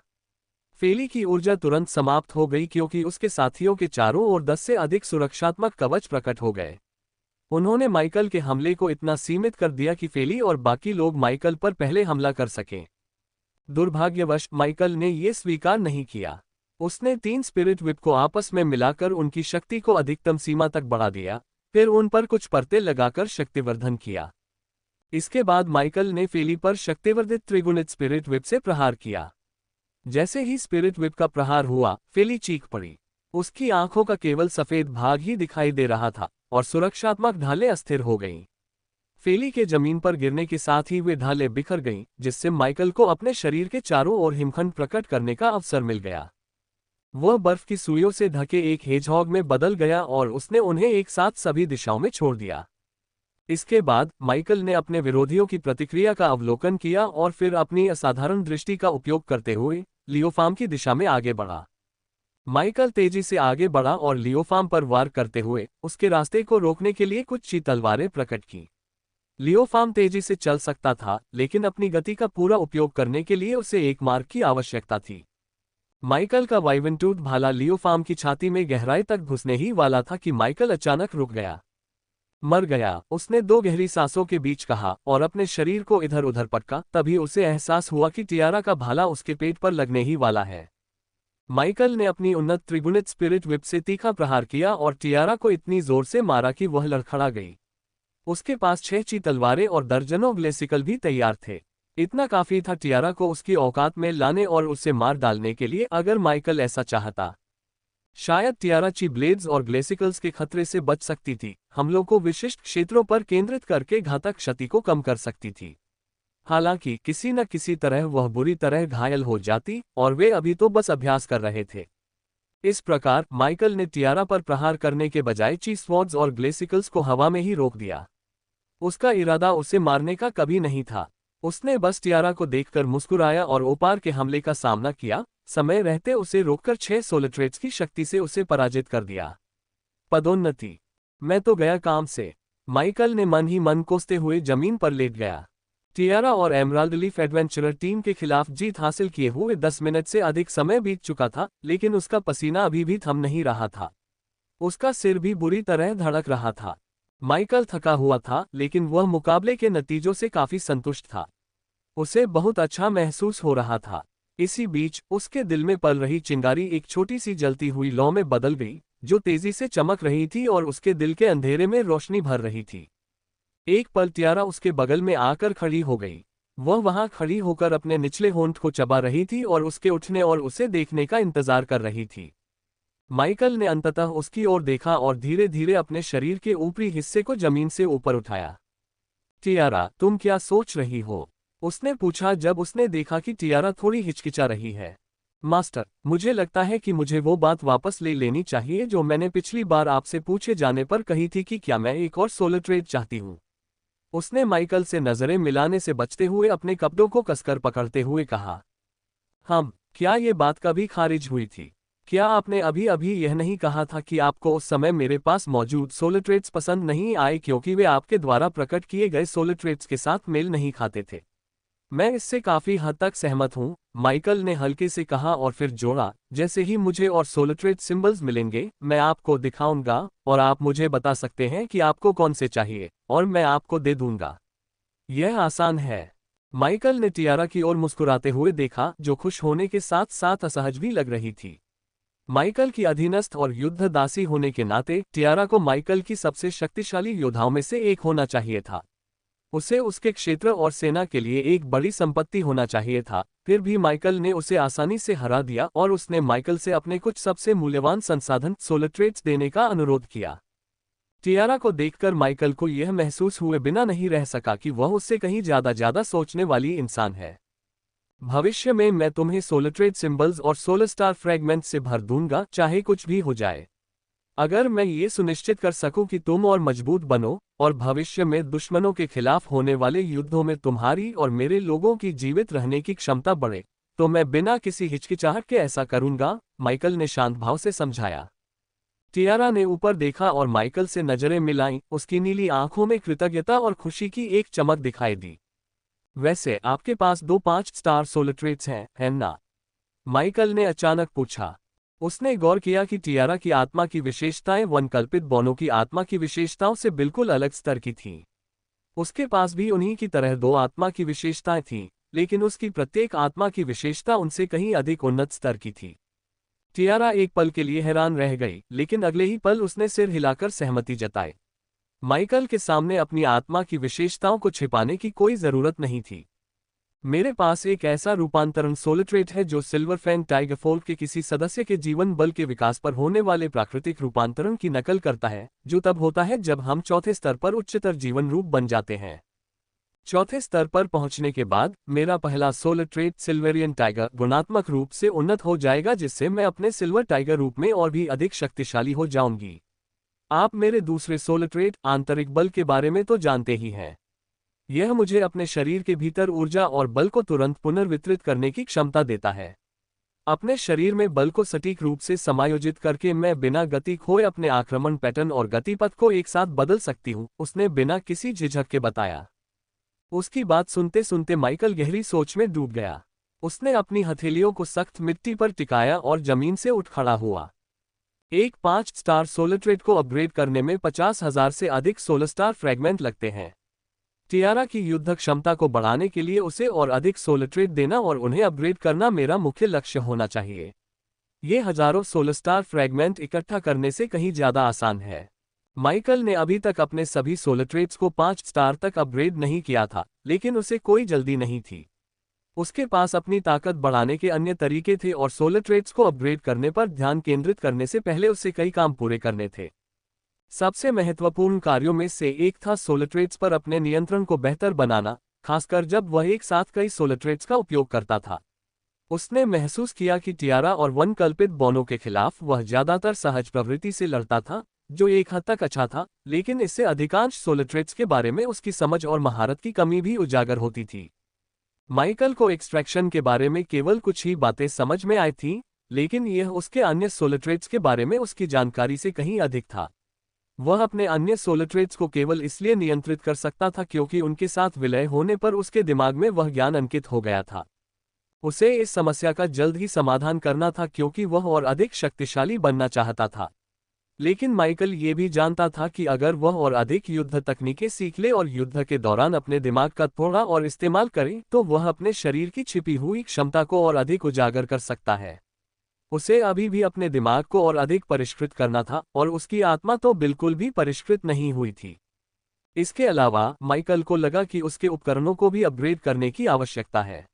फेली की ऊर्जा तुरंत समाप्त हो गई क्योंकि उसके साथियों के चारों ओर 10 से अधिक सुरक्षात्मक कवच प्रकट हो गए। उन्होंने माइकल के हमले को इतना सीमित कर दिया कि फेली और बाकी लोग माइकल पर पहले हमला कर सकें। दुर्भाग्यवश माइकल ने यह स्वीकार नहीं किया। उसने 3 स्पिरिट विप को आपस में मिलाकर उनकी शक्ति को अधिकतम सीमा तक बढ़ा दिया, फिर उन पर कुछ परतें लगाकर शक्तिवर्धन किया। इसके बाद माइकल ने फेली पर शक्तिवर्धित त्रिगुणित स्पिरिट विप से प्रहार किया। जैसे ही स्पिरिट विप का प्रहार हुआ, फेली चीख पड़ी। उसकी आंखों का केवल सफेद भाग ही दिखाई दे रहा था और सुरक्षात्मक ढालें अस्थिर हो गईं। फेली के जमीन पर गिरने के साथ ही वे ढालें बिखर गईं, जिससे माइकल को अपने शरीर के चारों ओर हिमखंड प्रकट करने का अवसर मिल गया। वह बर्फ की सुइयों से ढके एक हेजहॉग में बदल गया और उसने उन्हें एक साथ सभी दिशाओं में छोड़ दिया। इसके बाद माइकल ने अपने विरोधियों की प्रतिक्रिया का अवलोकन किया और फिर अपनी असाधारण दृष्टि का उपयोग करते हुए लियोफार्म की दिशा में आगे बढ़ा। माइकल तेजी से आगे बढ़ा और लियोफार्म पर वार करते हुए उसके रास्ते को रोकने के लिए कुछ ची तलवारें प्रकट की। लियोफार्म तेजी से चल सकता था, लेकिन अपनी गति का पूरा उपयोग करने के लिए उसे एक मार्ग की आवश्यकता थी। माइकल का वाइवनटूथ भाला लियोफार्म की छाती में गहराई तक घुसने ही वाला था कि माइकल अचानक रुक गया। मर गया, उसने 2 गहरी सांसों के बीच कहा और अपने शरीर को इधर उधर पटका। तभी उसे एहसास हुआ कि टियारा का भाला उसके पेट पर लगने ही वाला है। माइकल ने अपनी उन्नत त्रिगुणित स्पिरिट विप से तीखा प्रहार किया और टियारा को इतनी जोर से मारा कि वह लड़खड़ा गई। उसके पास 6 ची तलवारें और दर्जनों ग्लेसिकल भी तैयार थे। इतना काफी था टियारा को उसकी औकात में लाने और उसे मार डालने के लिए, अगर माइकल ऐसा चाहता। शायद टियारा ची ब्लेड्स और ग्लेसिकल्स के खतरे से बच सकती थी, हमलों को विशिष्ट क्षेत्रों पर केंद्रित करके घातक क्षति को कम कर सकती थी। हालांकि किसी न किसी तरह वह बुरी तरह घायल हो जाती, और वे अभी तो बस अभ्यास कर रहे थे। इस प्रकार माइकल ने टियारा पर प्रहार करने के बजाय ची स्वॉर्ड्स और ग्लेसिकल्स को हवा में ही रोक दिया। उसका इरादा उसे मारने का कभी नहीं था। उसने बस टियारा को देखकर मुस्कुराया और ओपार के हमले का सामना किया, समय रहते उसे रोककर 6 सोलिट्रेट्स की शक्ति से उसे पराजित कर दिया। पदोन्नति। मैं तो गया काम से, माइकल ने मन ही मन कोसते हुए जमीन पर लेट गया। टियारा और एमराल्ड लीफ एडवेंचरर टीम के खिलाफ जीत हासिल किए हुए 10 मिनट से अधिक समय बीत चुका था, लेकिन उसका पसीना अभी भी थम नहीं रहा था। उसका सिर भी बुरी तरह धड़क रहा था। माइकल थका हुआ था, लेकिन वह मुकाबले के नतीजों से काफी संतुष्ट था। उसे बहुत अच्छा महसूस हो रहा था। इसी बीच उसके दिल में पल रही चिंगारी एक छोटी सी जलती हुई लौ में बदल गई, जो तेजी से चमक रही थी और उसके दिल के अंधेरे में रोशनी भर रही थी। एक पल टियारा उसके बगल में आकर खड़ी हो गई। वह वहां खड़ी होकर अपने निचले होंठ को चबा रही थी और उसके उठने और उसे देखने का इंतजार कर रही थी। माइकल ने अंततः उसकी ओर देखा और धीरे धीरे अपने शरीर के ऊपरी हिस्से को जमीन से ऊपर उठाया। टियारा, तुम क्या सोच रही हो? उसने पूछा जब उसने देखा कि टियारा थोड़ी हिचकिचा रही है। मास्टर, मुझे लगता है कि मुझे वो बात वापस ले लेनी चाहिए जो मैंने पिछली बार आपसे पूछे जाने पर कही थी कि क्या मैं एक और सोलिट्रेट चाहती हूँ। उसने माइकल से नजरें मिलाने से बचते हुए अपने कपड़ों को कसकर पकड़ते हुए कहा। क्या ये बात कभी खारिज हुई थी? क्या आपने अभी अभी यह नहीं कहा था कि आपको उस समय मेरे पास मौजूद सोलिट्रेट्स पसंद नहीं आए क्योंकि वे आपके द्वारा प्रकट किए गए सोलिट्रेट्स के साथ मेल नहीं खाते थे? मैं इससे काफी हद तक सहमत हूं, माइकल ने हल्के से कहा और फिर जोड़ा, जैसे ही मुझे और सोलिट्रेट सिंबल्स मिलेंगे, मैं आपको दिखाऊंगा और आप मुझे बता सकते हैं कि आपको कौन से चाहिए और मैं आपको दे दूंगा। यह आसान है। माइकल ने टियारा की ओर मुस्कुराते हुए देखा, जो खुश होने के साथ साथ असहज भी लग रही थी। माइकल की अधीनस्थ और युद्ध दासी होने के नाते टियारा को माइकल की सबसे शक्तिशाली योद्धाओं में से एक होना चाहिए था। उसे उसके क्षेत्र और सेना के लिए एक बड़ी संपत्ति होना चाहिए था। फिर भी माइकल ने उसे आसानी से हरा दिया और उसने माइकल से अपने कुछ सबसे मूल्यवान संसाधन सोलिट्रेट्स देने का अनुरोध किया। टियारा को देखकर माइकल को यह महसूस हुए बिना नहीं रह सका कि वह उससे कहीं ज्यादा सोचने वाली इंसान है। भविष्य में मैं तुम्हें सोलिट्रेट सिंबल्स और सोलर स्टार फ्रैगमेंट्स से भर दूंगा, चाहे कुछ भी हो जाए। अगर मैं ये सुनिश्चित कर सकूं कि तुम और मजबूत बनो और भविष्य में दुश्मनों के खिलाफ होने वाले युद्धों में तुम्हारी और मेरे लोगों की जीवित रहने की क्षमता बढ़े, तो मैं बिना किसी हिचकिचाहट के ऐसा करूंगा, माइकल ने शांत भाव से समझाया। टियारा ने ऊपर देखा और माइकल से नजरें मिलाईं, उसकी नीली आंखों में कृतज्ञता और खुशी की एक चमक दिखाई दी। वैसे आपके पास 2 5 स्टार सोलर ट्रेट्स हैं, है ना? माइकल ने अचानक पूछा। उसने गौर किया कि टियारा की आत्मा की विशेषताएं वनकल्पित बोनो की आत्मा की विशेषताओं से बिल्कुल अलग स्तर की थीं। उसके पास भी उन्हीं की तरह 2 आत्मा की विशेषताएं थीं, लेकिन उसकी प्रत्येक आत्मा की विशेषता उनसे कहीं अधिक उन्नत स्तर की थी। टियारा एक पल के लिए हैरान रह गई, लेकिन अगले ही पल उसने सिर हिलाकर सहमति जताई। माइकल के सामने अपनी आत्मा की विशेषताओं को छिपाने की कोई जरूरत नहीं थी। मेरे पास एक ऐसा रूपांतरण सोलर ट्रेट है जो सिल्वर फैंग टाइगर फोल्क के किसी सदस्य के जीवन बल के विकास पर होने वाले प्राकृतिक रूपांतरण की नकल करता है, जो तब होता है जब हम चौथे स्तर पर उच्चतर जीवन रूप बन जाते हैं। चौथे स्तर पर पहुंचने के बाद मेरा पहला सोलर ट्रेट सिल्वेरियन टाइगर गुणात्मक रूप से उन्नत हो जाएगा, जिससे मैं अपने सिल्वर टाइगर रूप में और भी अधिक शक्तिशाली हो जाऊंगी। आप मेरे दूसरे सोलर ट्रेट आंतरिक बल के बारे में तो जानते ही हैं। यह मुझे अपने शरीर के भीतर ऊर्जा और बल को तुरंत पुनर्वितरित करने की क्षमता देता है। अपने शरीर में बल को सटीक रूप से समायोजित करके मैं बिना गति खोए अपने आक्रमण पैटर्न और गतिपथ को एक साथ बदल सकती हूँ, उसने बिना किसी झिझक के बताया। उसकी बात सुनते सुनते माइकल गहरी सोच में डूब गया। उसने अपनी हथेलियों को सख्त मिट्टी पर टिकाया और जमीन से उठ खड़ा हुआ। एक 5 स्टार सोलर ट्रेट को अपग्रेड करने में 50,000 से अधिक सोलर स्टार फ्रैगमेंट लगते हैं। टियारा की युद्ध क्षमता को बढ़ाने के लिए उसे और अधिक सोलर ट्रेट देना और उन्हें अपग्रेड करना मेरा मुख्य लक्ष्य होना चाहिए। ये हजारों सोलर स्टार फ्रैगमेंट इकट्ठा करने से कहीं ज्यादा आसान है। माइकल ने अभी तक अपने सभी सोलर ट्रेट्स को 5 स्टार तक अपग्रेड नहीं किया था, लेकिन उसे कोई जल्दी नहीं थी। उसके पास अपनी ताकत बढ़ाने के अन्य तरीके थे और सोलर ट्रेट्स को अपग्रेड करने पर ध्यान केंद्रित करने से पहले उसे कई काम पूरे करने थे। सबसे महत्वपूर्ण कार्यों में से एक था सोलर ट्रेट्स पर अपने नियंत्रण को बेहतर बनाना, खासकर जब वह एक साथ कई सोलर ट्रेट्स का उपयोग करता था। उसने महसूस किया कि टियारा और वनकल्पित बोनो के खिलाफ वह ज्यादातर सहज प्रवृत्ति से लड़ता था, जो एक हद तक अच्छा था, लेकिन इससे अधिकांश सोलर ट्रेट्स के बारे में उसकी समझ और महारत की कमी भी उजागर होती थी। माइकल को एक्सट्रैक्शन के बारे में केवल कुछ ही बातें समझ में आई थीं, लेकिन यह उसके अन्य सोलर ट्रेट्स के बारे में उसकी जानकारी से कहीं अधिक था। वह अपने अन्य सोलर ट्रेट्स को केवल इसलिए नियंत्रित कर सकता था क्योंकि उनके साथ विलय होने पर उसके दिमाग में वह ज्ञान अंकित हो गया था। उसे इस समस्या का जल्द ही समाधान करना था क्योंकि वह और अधिक शक्तिशाली बनना चाहता था। लेकिन माइकल ये भी जानता था कि अगर वह और अधिक युद्ध तकनीकें सीख ले और युद्ध के दौरान अपने दिमाग का थोड़ा और इस्तेमाल करे, तो वह अपने शरीर की छिपी हुई क्षमता को और अधिक उजागर कर सकता है। उसे अभी भी अपने दिमाग को और अधिक परिष्कृत करना था, और उसकी आत्मा तो बिल्कुल भी परिष्कृत नहीं हुई थी। इसके अलावा माइकल को लगा कि उसके उपकरणों को भी अपग्रेड करने की आवश्यकता है।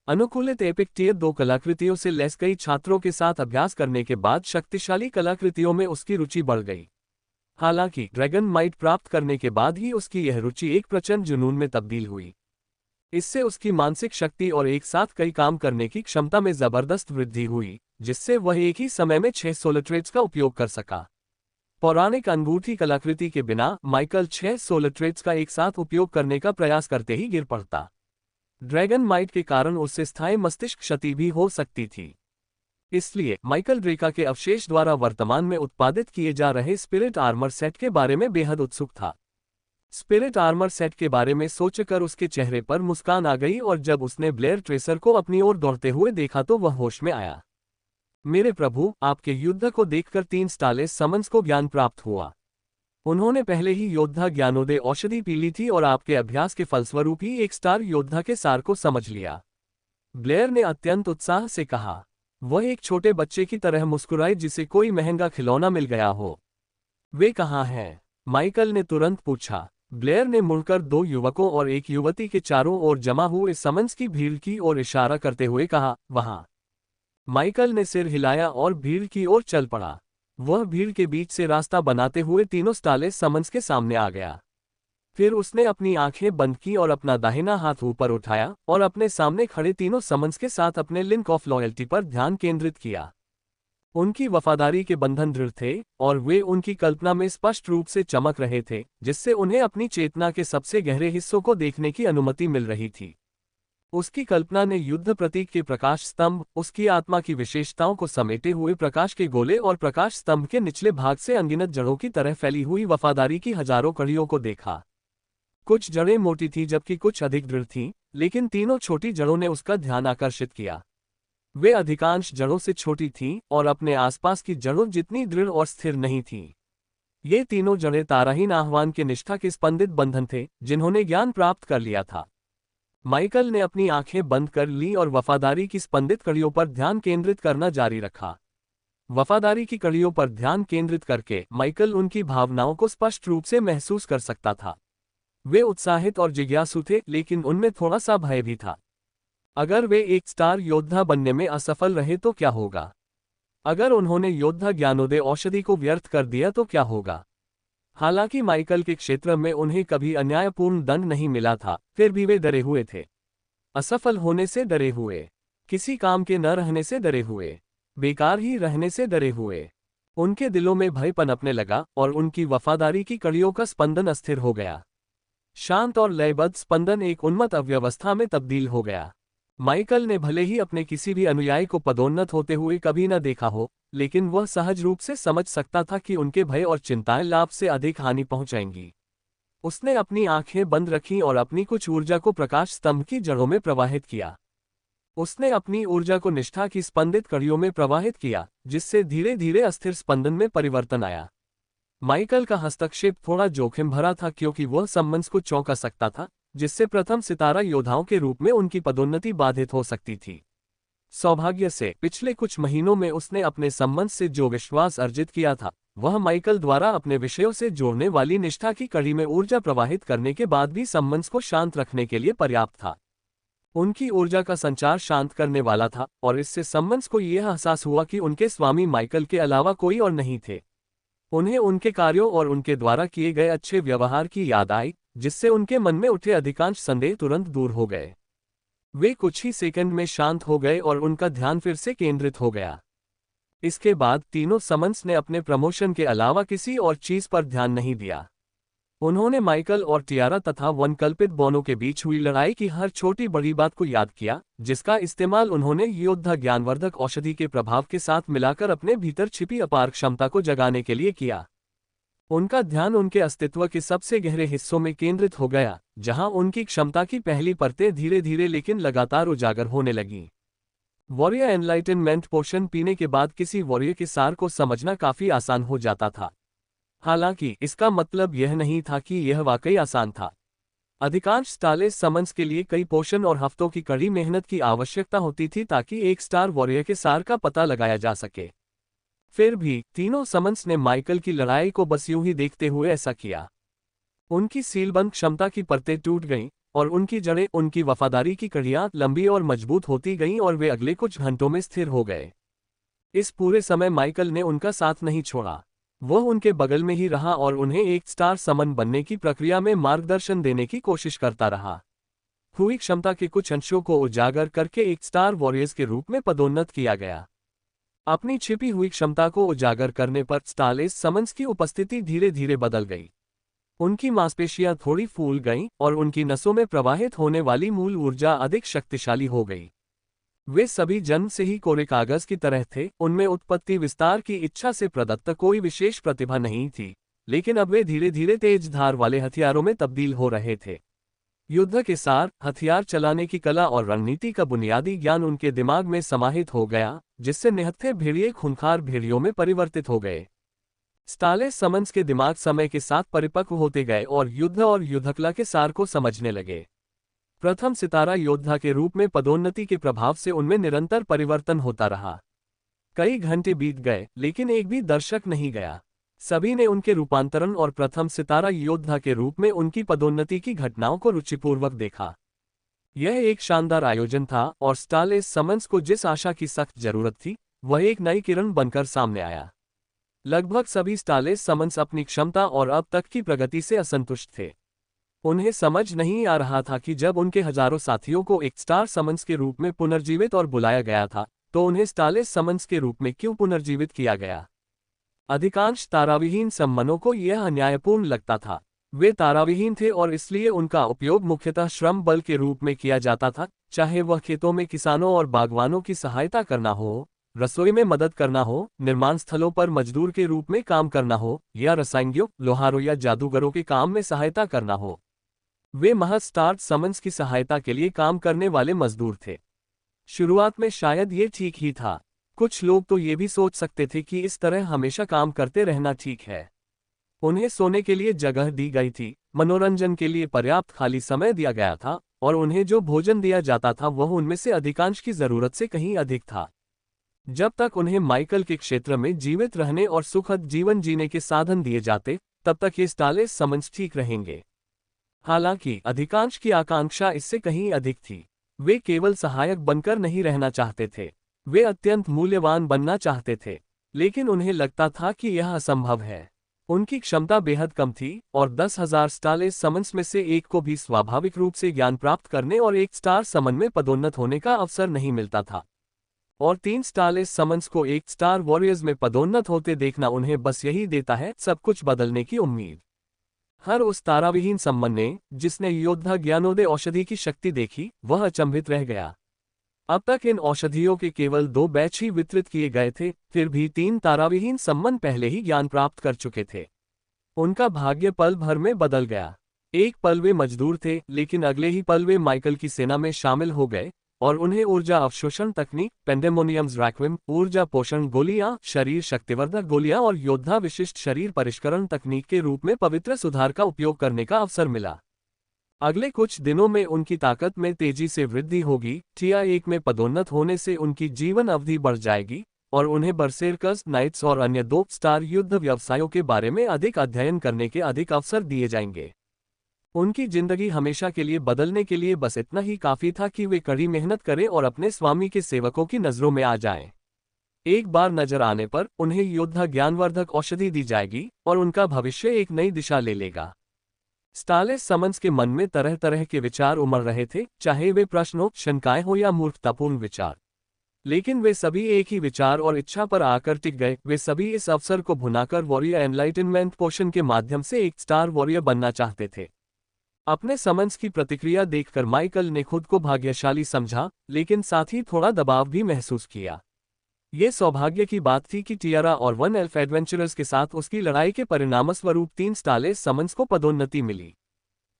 अनुकूलित एपिक टियर 2 कलाकृतियों से लैस कई छात्रों के साथ अभ्यास करने के बाद शक्तिशाली कलाकृतियों में उसकी रुचि बढ़ गई। हालांकि ड्रैगन माइट प्राप्त करने के बाद ही उसकी यह रुचि एक प्रचंड जुनून में तब्दील हुई। इससे उसकी मानसिक शक्ति और एक साथ कई काम करने की क्षमता में जबरदस्त वृद्धि हुई, जिससे वह एक ही समय में 6 सोलर ट्रेट्स का उपयोग कर सका। पौराणिक अंगूठी कलाकृति के बिना माइकल 6 सोलर ट्रेट्स का एक साथ उपयोग करने का प्रयास करते ही गिर पड़ता। ड्रैगन माइट के कारण उससे स्थायी मस्तिष्क क्षति भी हो सकती थी। इसलिए माइकल ड्रेका के अवशेष द्वारा वर्तमान में उत्पादित किए जा रहे स्पिरिट आर्मर सेट के बारे में बेहद उत्सुक था। स्पिरिट आर्मर सेट के बारे में सोचकर उसके चेहरे पर मुस्कान आ गई और जब उसने ब्लेयर ट्रेसर को अपनी ओर दौड़ते हुए देखा तो वह होश में आया। मेरे प्रभु, आपके युद्ध को देखकर 3 स्टालेस समन्स को ज्ञान प्राप्त हुआ। उन्होंने पहले ही योद्धा ज्ञानोदय औषधि पी ली थी और आपके अभ्यास के फलस्वरूप ही 1 स्टार योद्धा के सार को समझ लिया। ब्लेयर ने अत्यंत उत्साह से कहा। वह एक छोटे बच्चे की तरह मुस्कुराए जिसे कोई महंगा खिलौना मिल गया हो। वे कहाँ हैं? माइकल ने तुरंत पूछा। ब्लेयर ने मुड़कर 2 युवकों और एक युवती के चारों ओर जमा हुए समन्स की भीड़ की ओर इशारा करते हुए कहा, वहां। माइकल ने सिर हिलाया और भीड़ की ओर चल पड़ा। वह भीड़ के बीच से रास्ता बनाते हुए तीनों स्टालेस समन्स के सामने आ गया। फिर उसने अपनी आंखें बंद की और अपना दाहिना हाथ ऊपर उठाया और अपने सामने खड़े तीनों समन्स के साथ अपने लिंक ऑफ लॉयल्टी पर ध्यान केंद्रित किया। उनकी वफादारी के बंधन दृढ़ थे और वे उनकी कल्पना में स्पष्ट रूप से चमक रहे थे, जिससे उन्हें अपनी चेतना के सबसे गहरे हिस्सों को देखने की अनुमति मिल रही थी। उसकी कल्पना ने युद्ध प्रतीक के प्रकाश स्तंभ, उसकी आत्मा की विशेषताओं को समेटे हुए प्रकाश के गोले और प्रकाश स्तंभ के निचले भाग से अनगिनत जड़ों की तरह फैली हुई वफादारी की हजारों कड़ियों को देखा। कुछ जड़ें मोटी थीं जबकि कुछ अधिक दृढ़ थीं, लेकिन तीनों छोटी जड़ों ने उसका ध्यान आकर्षित किया। वे अधिकांश जड़ों से छोटी थीं और अपने आसपास की जड़ों जितनी दृढ़ और स्थिर नहीं थीं। ये तीनों जड़ें ताराहीन आह्वान के निष्ठा के स्पंदित बंधन थे, जिन्होंने ज्ञान प्राप्त कर लिया था। माइकल ने अपनी आंखें बंद कर ली और वफादारी की स्पंदित कड़ियों पर ध्यान केंद्रित करना जारी रखा। वफादारी की कड़ियों पर ध्यान केंद्रित करके माइकल उनकी भावनाओं को स्पष्ट रूप से महसूस कर सकता था। वे उत्साहित और जिज्ञासु थे, लेकिन उनमें थोड़ा सा भय भी था। अगर वे एक स्टार योद्धा बनने में असफल रहे तो क्या होगा? अगर उन्होंने योद्धा ज्ञानोदय औषधि को व्यर्थ कर दिया तो क्या होगा? हालांकि माइकल के क्षेत्र में उन्हें कभी अन्यायपूर्ण दंड नहीं मिला था, फिर भी वे डरे हुए थे। असफल होने से डरे हुए, किसी काम के न रहने से डरे हुए, बेकार ही रहने से डरे हुए। उनके दिलों में भय पनपने लगा और उनकी वफादारी की कड़ियों का स्पंदन अस्थिर हो गया। शांत और लयबद्ध स्पंदन एक उन्मत्त अव्यवस्था में तब्दील हो गया। माइकल ने भले ही अपने किसी भी अनुयायी को पदोन्नत होते हुए कभी न देखा हो, लेकिन वह सहज रूप से समझ सकता था कि उनके भय और चिंताएं लाभ से अधिक हानि पहुंचाएंगी। उसने अपनी आंखें बंद रखीं और अपनी कुछ ऊर्जा को प्रकाश स्तंभ की जड़ों में प्रवाहित किया। उसने अपनी ऊर्जा को निष्ठा की स्पंदित कड़ियों में प्रवाहित किया, जिससे धीरे धीरे अस्थिर स्पंदन में परिवर्तन आया। माइकल का हस्तक्षेप थोड़ा जोखिम भरा था, क्योंकि वह सम्मन्स को चौंका सकता था, जिससे प्रथम सितारा योद्धाओं के रूप में उनकी पदोन्नति बाधित हो सकती थी। सौभाग्य से पिछले कुछ महीनों में उसने अपने सम्मन्स से जो विश्वास अर्जित किया था, वह माइकल द्वारा अपने विषयों से जोड़ने वाली निष्ठा की कड़ी में ऊर्जा प्रवाहित करने के बाद भी सम्मन्स को शांत रखने के लिए पर्याप्त था। उनकी ऊर्जा का संचार शांत करने वाला था, और इससे सम्मन्स को यह एहसास हुआ कि उनके स्वामी माइकल के अलावा कोई और नहीं थे। उन्हें उनके कार्यों और उनके द्वारा किए गए अच्छे व्यवहार की याद आई, जिससे उनके मन में उठे अधिकांश संदेह तुरंत दूर हो गए। वे कुछ ही सेकंड में शांत हो गए और उनका ध्यान फिर से केंद्रित हो गया। इसके बाद तीनों समन्स ने अपने प्रमोशन के अलावा किसी और चीज पर ध्यान नहीं दिया। उन्होंने माइकल और टियारा तथा वनकल्पित बोनो के बीच हुई लड़ाई की हर छोटी बड़ी बात को याद किया, जिसका इस्तेमाल उन्होंने योद्धा ज्ञानवर्धक औषधि के प्रभाव के साथ मिलाकर अपने भीतर छिपी अपार क्षमता को जगाने के लिए किया। उनका ध्यान उनके अस्तित्व के सबसे गहरे हिस्सों में केंद्रित हो गया, जहां उनकी क्षमता की पहली परतें धीरे धीरे लेकिन लगातार उजागर होने लगीं। वॉरियर एनलाइटनमेंट पोशन पीने के बाद किसी वॉरियर के सार को समझना काफी आसान हो जाता था। हालांकि इसका मतलब यह नहीं था कि यह वाकई आसान था। अधिकांश स्टारलेस समन्स के लिए कई पोषण और हफ्तों की कड़ी मेहनत की आवश्यकता होती थी ताकि एक स्टार वॉरियर के सार का पता लगाया जा सके। फिर भी तीनों समन्स ने माइकल की लड़ाई को बस यूं ही देखते हुए ऐसा किया। उनकी सीलबंद क्षमता की परतें टूट गईं और उनकी जड़ें, उनकी वफादारी की कड़ियां लंबी और मजबूत होती गईं और वे अगले कुछ घंटों में स्थिर हो गए। इस पूरे समय माइकल ने उनका साथ नहीं छोड़ा। वह उनके बगल में ही रहा और उन्हें एक स्टार समन बनने की प्रक्रिया में मार्गदर्शन देने की कोशिश करता रहा। हुई क्षमता के कुछ अंशों को उजागर करके एक स्टार वॉरियर्स के रूप में पदोन्नत किया गया। अपनी छिपी हुई क्षमता को उजागर करने पर स्टारलेस समन्स की उपस्थिति धीरे धीरे बदल गई। उनकी मांसपेशियां थोड़ी फूल गईं और उनकी नसों में प्रवाहित होने वाली मूल ऊर्जा अधिक शक्तिशाली हो गई। वे सभी जन्म से ही कोरे कागज की तरह थे, उनमें उत्पत्ति विस्तार की इच्छा से प्रदत्त कोई विशेष प्रतिभा नहीं थी, लेकिन अब वे धीरे धीरे तेज धार वाले हथियारों में तब्दील हो रहे थे। युद्ध के सार, हथियार चलाने की कला और रणनीति का बुनियादी ज्ञान उनके दिमाग में समाहित हो गया, जिससे निहत्थे भेड़िए खूंखार भेड़ियों में परिवर्तित हो गए। स्टारलेस समन्स के दिमाग समय के साथ परिपक्व होते गए और युद्धकला के सार को समझने लगे। प्रथम सितारा योद्धा के रूप में पदोन्नति के प्रभाव से उनमें निरंतर परिवर्तन होता रहा। कई घंटे बीत गए, लेकिन एक भी दर्शक नहीं गया। सभी ने उनके रूपांतरण और प्रथम सितारा योद्धा के रूप में उनकी पदोन्नति की घटनाओं को रुचिपूर्वक देखा। यह एक शानदार आयोजन था और स्टारलेस समन्स को जिस आशा की सख्त जरूरत थी, वह एक नई किरण बनकर सामने आया। लगभग सभी स्टारलेस समन्स अपनी क्षमता और अब तक की प्रगति से असंतुष्ट थे। उन्हें समझ नहीं आ रहा था कि जब उनके हजारों साथियों को एक स्टार समन्स के रूप में पुनर्जीवित और बुलाया गया था, तो उन्हें स्टारलेस समन्स के रूप में क्यों पुनर्जीवित किया गया। अधिकांश ताराविहीन सम्मनों को यह अन्यायपूर्ण लगता था। वे ताराविहीन थे और इसलिए उनका उपयोग मुख्यतः श्रम बल के रूप में किया जाता था, चाहे वह खेतों में किसानों और बागवानों की सहायता करना हो, रसोई में मदद करना हो, निर्माण स्थलों पर मजदूर के रूप में काम करना हो, या रसायनियों, लोहारों या जादूगरों के काम में सहायता करना हो। वे महज स्टार्च समन्स की सहायता के लिए काम करने वाले मजदूर थे। शुरुआत में शायद ये ठीक ही था। कुछ लोग तो ये भी सोच सकते थे कि इस तरह हमेशा काम करते रहना ठीक है। उन्हें सोने के लिए जगह दी गई थी, मनोरंजन के लिए पर्याप्त खाली समय दिया गया था, और उन्हें जो भोजन दिया जाता था वह उनमें से अधिकांश की जरूरत से कहीं अधिक था। जब तक उन्हें माइकल के क्षेत्र में जीवित रहने और सुखद जीवन जीने के साधन दिए जाते, तब तक ये स्टालेस समन्स ठीक रहेंगे। हालांकि अधिकांश की आकांक्षा इससे कहीं अधिक थी। वे केवल सहायक बनकर नहीं रहना चाहते थे, वे अत्यंत मूल्यवान बनना चाहते थे, लेकिन उन्हें लगता था कि यह असंभव है। उनकी क्षमता बेहद कम थी, और 10,000 स्टालेस समन्स में से एक को भी स्वाभाविक रूप से ज्ञान प्राप्त करने और एक स्टार समन में पदोन्नत होने का अवसर नहीं मिलता था। और 3 स्टारलेस समन्स को एक स्टार वॉरियर्स में पदोन्नत होते देखना उन्हें बस यही देता है सब कुछ बदलने की उम्मीद। हर उस ताराविहीन सम्मन ने, जिसने योद्धा ज्ञानोदय औषधि की शक्ति देखी, वह अचंभित रह गया। अब तक इन औषधियों के केवल 2 बैच ही वितरित किए गए थे, फिर भी 3 ताराविहीन सम्मन पहले ही ज्ञान प्राप्त कर चुके थे। उनका भाग्य पल भर में बदल गया। एक पल वे मजदूर थे, लेकिन अगले ही पल वे माइकल की सेना में शामिल हो गए, और उन्हें ऊर्जा अवशोषण तकनीक, पेंडेमोनियम्स रैक्विम, ऊर्जा पोषण गोलियां, शरीर शक्तिवर्धक गोलियां और योद्धा विशिष्ट शरीर परिष्करण तकनीक के रूप में पवित्र सुधार का उपयोग करने का अवसर मिला। अगले कुछ दिनों में उनकी ताकत में तेजी से वृद्धि होगी, टिया 1 में पदोन्नत होने से उनकी जीवन अवधि बढ़ जाएगी, और उन्हें बरसेरकर्स नाइट्स और अन्य 2 स्टार युद्ध व्यवसायों के बारे में अधिक अध्ययन करने के अधिक अवसर दिए जाएंगे। उनकी जिंदगी हमेशा के लिए बदलने के लिए बस इतना ही काफी था कि वे कड़ी मेहनत करें और अपने स्वामी के सेवकों की नजरों में आ जाएं। एक बार नजर आने पर उन्हें योद्धा ज्ञानवर्धक औषधि दी जाएगी, और उनका भविष्य एक नई दिशा ले लेगा। स्टालेस समन्स के मन में तरह तरह के विचार उमड़ रहे थे, चाहे वे प्रश्न हो, शंकाएं हो या मूर्खतापूर्ण विचार। लेकिन वे सभी एक ही विचार और इच्छा पर आकर टिक गए। वे सभी इस अवसर को भुनाकर वॉरियर एनलाइटनमेंट पोशन के माध्यम से एक स्टार वॉरियर बनना चाहते थे। अपने समन्स की प्रतिक्रिया देखकर माइकल ने खुद को भाग्यशाली समझा, लेकिन साथ ही थोड़ा दबाव भी महसूस किया। ये सौभाग्य की बात थी कि टियारा और 1 एल्फ एडवेंचरर्स के साथ उसकी लड़ाई के परिणामस्वरूप 3 स्टालेस समन्स को पदोन्नति मिली।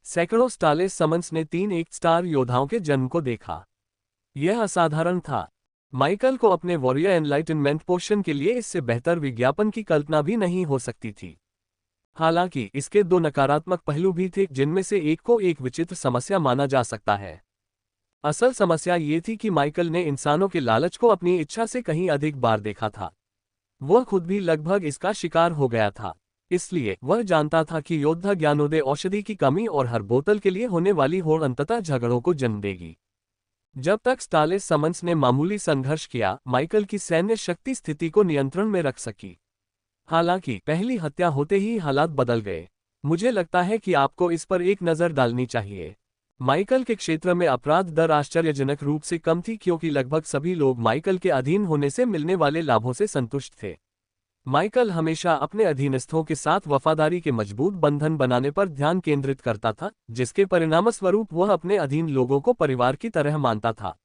सैकड़ों स्टालेस समन्स ने 3 एक स्टार योद्धाओं के जन्म को देखा। यह असाधारण था। माइकल को अपने वॉरियर एनलाइटनमेंट पोशन के लिए इससे बेहतर विज्ञापन की कल्पना भी नहीं हो सकती थी। हालांकि इसके 2 नकारात्मक पहलू भी थे, जिनमें से एक को एक विचित्र समस्या माना जा सकता है। असल समस्या ये थी कि माइकल ने इंसानों के लालच को अपनी इच्छा से कहीं अधिक बार देखा था। वह खुद भी लगभग इसका शिकार हो गया था। इसलिए वह जानता था कि योद्धा ज्ञानोदय औषधि की कमी और हर बोतल के लिए होने वाली होड़ अंततः झगड़ों को जन्म देगी। जब तक स्टालेस समन्स ने मामूली संघर्ष किया, माइकल की सैन्य शक्ति स्थिति को नियंत्रण में रख सकी। हालांकि पहली हत्या होते ही हालात बदल गए। मुझे लगता है कि आपको इस पर एक नज़र डालनी चाहिए। माइकल के क्षेत्र में अपराध दर आश्चर्यजनक रूप से कम थी, क्योंकि लगभग सभी लोग माइकल के अधीन होने से मिलने वाले लाभों से संतुष्ट थे। माइकल हमेशा अपने अधीनस्थों के साथ वफादारी के मजबूत बंधन बनाने पर ध्यान केंद्रित करता था, जिसके परिणामस्वरूप वह अपने अधीन लोगों को परिवार की तरह मानता था।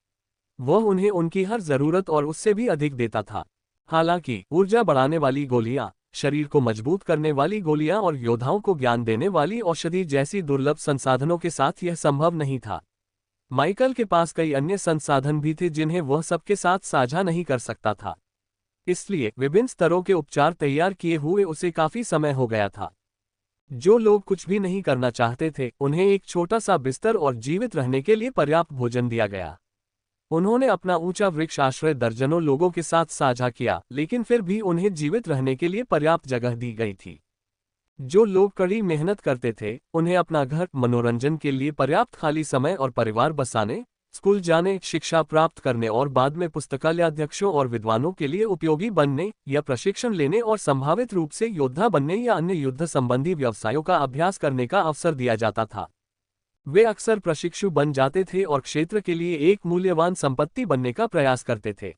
वह उन्हें उनकी हर जरूरत और उससे भी अधिक देता था। हालांकि ऊर्जा बढ़ाने वाली गोलियां, शरीर को मजबूत करने वाली गोलियां और योद्धाओं को ज्ञान देने वाली औषधि जैसी दुर्लभ संसाधनों के साथ यह संभव नहीं था। माइकल के पास कई अन्य संसाधन भी थे जिन्हें वह सबके साथ साझा नहीं कर सकता था। इसलिए विभिन्न स्तरों के उपचार तैयार किए हुए उसे काफी समय हो गया था। जो लोग कुछ भी नहीं करना चाहते थे, उन्हें एक छोटा सा बिस्तर और जीवित रहने के लिए पर्याप्त भोजन दिया गया। उन्होंने अपना ऊंचा वृक्ष आश्रय दर्जनों लोगों के साथ साझा किया, लेकिन फिर भी उन्हें जीवित रहने के लिए पर्याप्त जगह दी गई थी। जो लोग कड़ी मेहनत करते थे, उन्हें अपना घर, मनोरंजन के लिए पर्याप्त खाली समय और परिवार बसाने, स्कूल जाने, शिक्षा प्राप्त करने और बाद में पुस्तकालयाध्यक्षों और विद्वानों के लिए उपयोगी बनने या प्रशिक्षण लेने और संभावित रूप से योद्धा बनने या अन्य युद्ध संबंधी व्यवसायों का अभ्यास करने का अवसर दिया जाता था। वे अक्सर प्रशिक्षु बन जाते थे और क्षेत्र के लिए एक मूल्यवान संपत्ति बनने का प्रयास करते थे।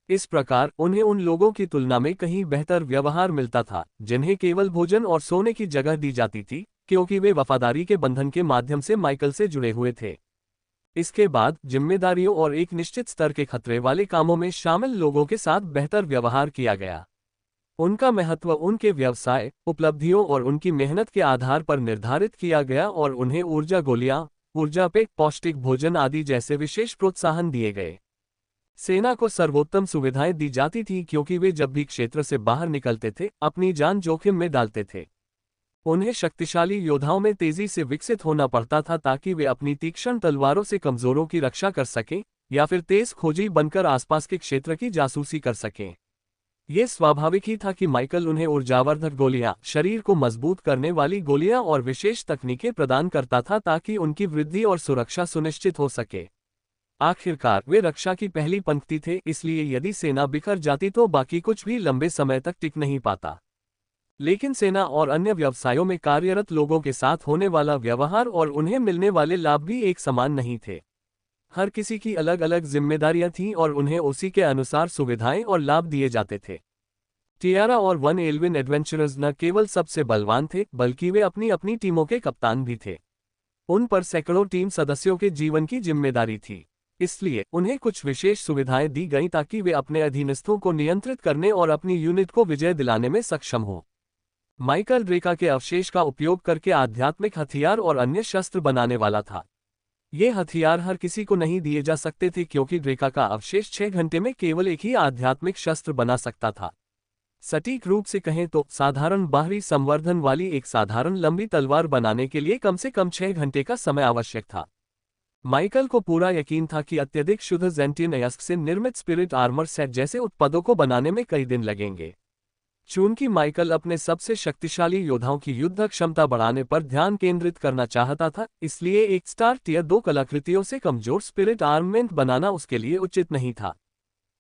इस प्रकार उन्हें उन लोगों की तुलना में कहीं बेहतर व्यवहार मिलता था, जिन्हें केवल भोजन और सोने की जगह दी जाती थी, क्योंकि वे वफादारी के बंधन के माध्यम से माइकल से जुड़े हुए थे। इसके बाद जिम्मेदारियों और एक निश्चित स्तर के खतरे वाले कामों में शामिल लोगों के साथ बेहतर व्यवहार किया गया। उनका महत्व उनके व्यवसाय, उपलब्धियों और उनकी मेहनत के आधार पर निर्धारित किया गया और उन्हें ऊर्जा गोलियां, ऊर्जा पैक, पौष्टिक भोजन आदि जैसे विशेष प्रोत्साहन दिए गए। सेना को सर्वोत्तम सुविधाएं दी जाती थी क्योंकि वे जब भी क्षेत्र से बाहर निकलते थे अपनी जान जोखिम में डालते थे। उन्हें शक्तिशाली योद्धाओं में तेजी से विकसित होना पड़ता था ताकि वे अपनी तीक्ष्ण तलवारों से कमजोरों की रक्षा कर सकें या फिर तेज खोजी बनकर आसपास के क्षेत्र की जासूसी कर सकें। यह स्वाभाविक ही था कि माइकल उन्हें ऊर्जावर्धक गोलियां, शरीर को मजबूत करने वाली गोलियां और विशेष तकनीकें प्रदान करता था ताकि उनकी वृद्धि और सुरक्षा सुनिश्चित हो सके। आखिरकार वे रक्षा की पहली पंक्ति थे, इसलिए यदि सेना बिखर जाती तो बाकी कुछ भी लंबे समय तक टिक नहीं पाता। लेकिन सेना और अन्य व्यवसायों में कार्यरत लोगों के साथ होने वाला व्यवहार और उन्हें मिलने वाले लाभ भी एक समान नहीं थे। हर किसी की अलग अलग जिम्मेदारियां थीं और उन्हें उसी के अनुसार सुविधाएं और लाभ दिए जाते थे। टियारा और वन एल्विन एडवेंचरर्स न केवल सबसे बलवान थे बल्कि वे अपनी अपनी टीमों के कप्तान भी थे। उन पर सैकड़ों टीम सदस्यों के जीवन की जिम्मेदारी थी, इसलिए उन्हें कुछ विशेष सुविधाएं दी गईं ताकि वे अपने अधीनस्थों को नियंत्रित करने और अपनी यूनिट को विजय दिलाने में सक्षम हों। माइकल ड्रेका के अवशेष का उपयोग करके आध्यात्मिक हथियार और अन्य शस्त्र बनाने वाला था। ये हथियार हर किसी को नहीं दिए जा सकते थे क्योंकि ड्रेका का अवशेष 6 घंटे में केवल एक ही आध्यात्मिक शस्त्र बना सकता था। सटीक रूप से कहें तो साधारण बाहरी संवर्धन वाली एक साधारण लंबी तलवार बनाने के लिए कम से कम 6 घंटे का समय आवश्यक था। माइकल को पूरा यकीन था कि अत्यधिक शुद्ध ज़ेंटियन अयस्क से निर्मित स्पिरिट आर्मर सेट जैसे उत्पादों को बनाने में कई दिन लगेंगे। चूंकि माइकल अपने सबसे शक्तिशाली योद्धाओं की युद्ध क्षमता बढ़ाने पर ध्यान केंद्रित करना चाहता था, इसलिए एक स्टार टियर 2 कलाकृतियों से कमजोर स्पिरिट आर्ममेंट बनाना उसके लिए उचित नहीं था।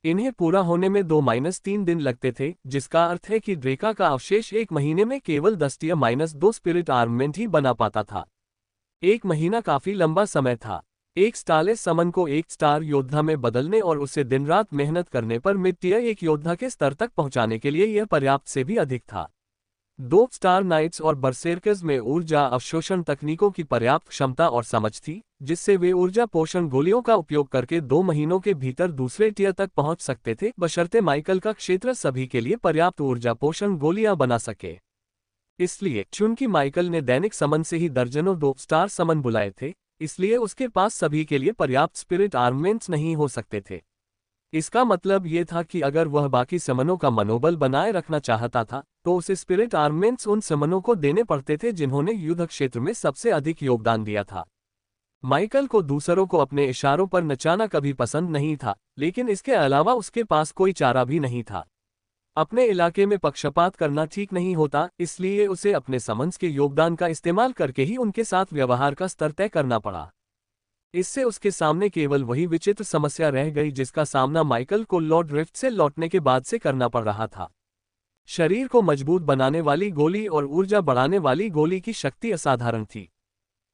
इन्हें पूरा होने में 2-3 दिन लगते थे, जिसका अर्थ है कि ड्रेका का अवशेष 1 महीने में केवल 10 टियर-2 स्पिरिट आर्ममेंट ही बना पाता था। 1 महीना काफी लंबा समय था। एक स्टारलेस समन को एक स्टार योद्धा में बदलने और उसे दिन रात मेहनत करने पर मिड टियर एक योद्धा के स्तर तक पहुंचाने के लिए यह पर्याप्त से भी अधिक था। 2 स्टार नाइट्स और बरसेर्कर्स में ऊर्जा अवशोषण तकनीकों की पर्याप्त क्षमता और समझ थी, जिससे वे ऊर्जा पोषण गोलियों का उपयोग करके 2 महीनों के भीतर दूसरे टियर तक पहुंच सकते थे, बशर्ते माइकल का क्षेत्र सभी के लिए पर्याप्त ऊर्जा पोषण गोलियां बना सके। इसलिए चूंकि माइकल ने दैनिक समन से ही दर्जनों 2 स्टार समन बुलाए थे, इसलिए उसके पास सभी के लिए पर्याप्त स्पिरिट आर्ममेंट्स नहीं हो सकते थे। इसका मतलब ये था कि अगर वह बाकी समनों का मनोबल बनाए रखना चाहता था तो उसे स्पिरिट आर्ममेंट्स उन समनों को देने पड़ते थे जिन्होंने युद्ध क्षेत्र में सबसे अधिक योगदान दिया था। माइकल को दूसरों को अपने इशारों पर नचाना कभी पसंद नहीं था, लेकिन इसके अलावा उसके पास कोई चारा भी नहीं था। अपने इलाके में पक्षपात करना ठीक नहीं होता, इसलिए उसे अपने समन्स के योगदान का इस्तेमाल करके ही उनके साथ व्यवहार का स्तर तय करना पड़ा। इससे उसके सामने केवल वही विचित्र समस्या रह गई जिसका सामना माइकल को लॉर्ड रिफ्ट से लौटने के बाद से करना पड़ रहा था। शरीर को मजबूत बनाने वाली गोली और ऊर्जा बढ़ाने वाली गोली की शक्ति असाधारण थी।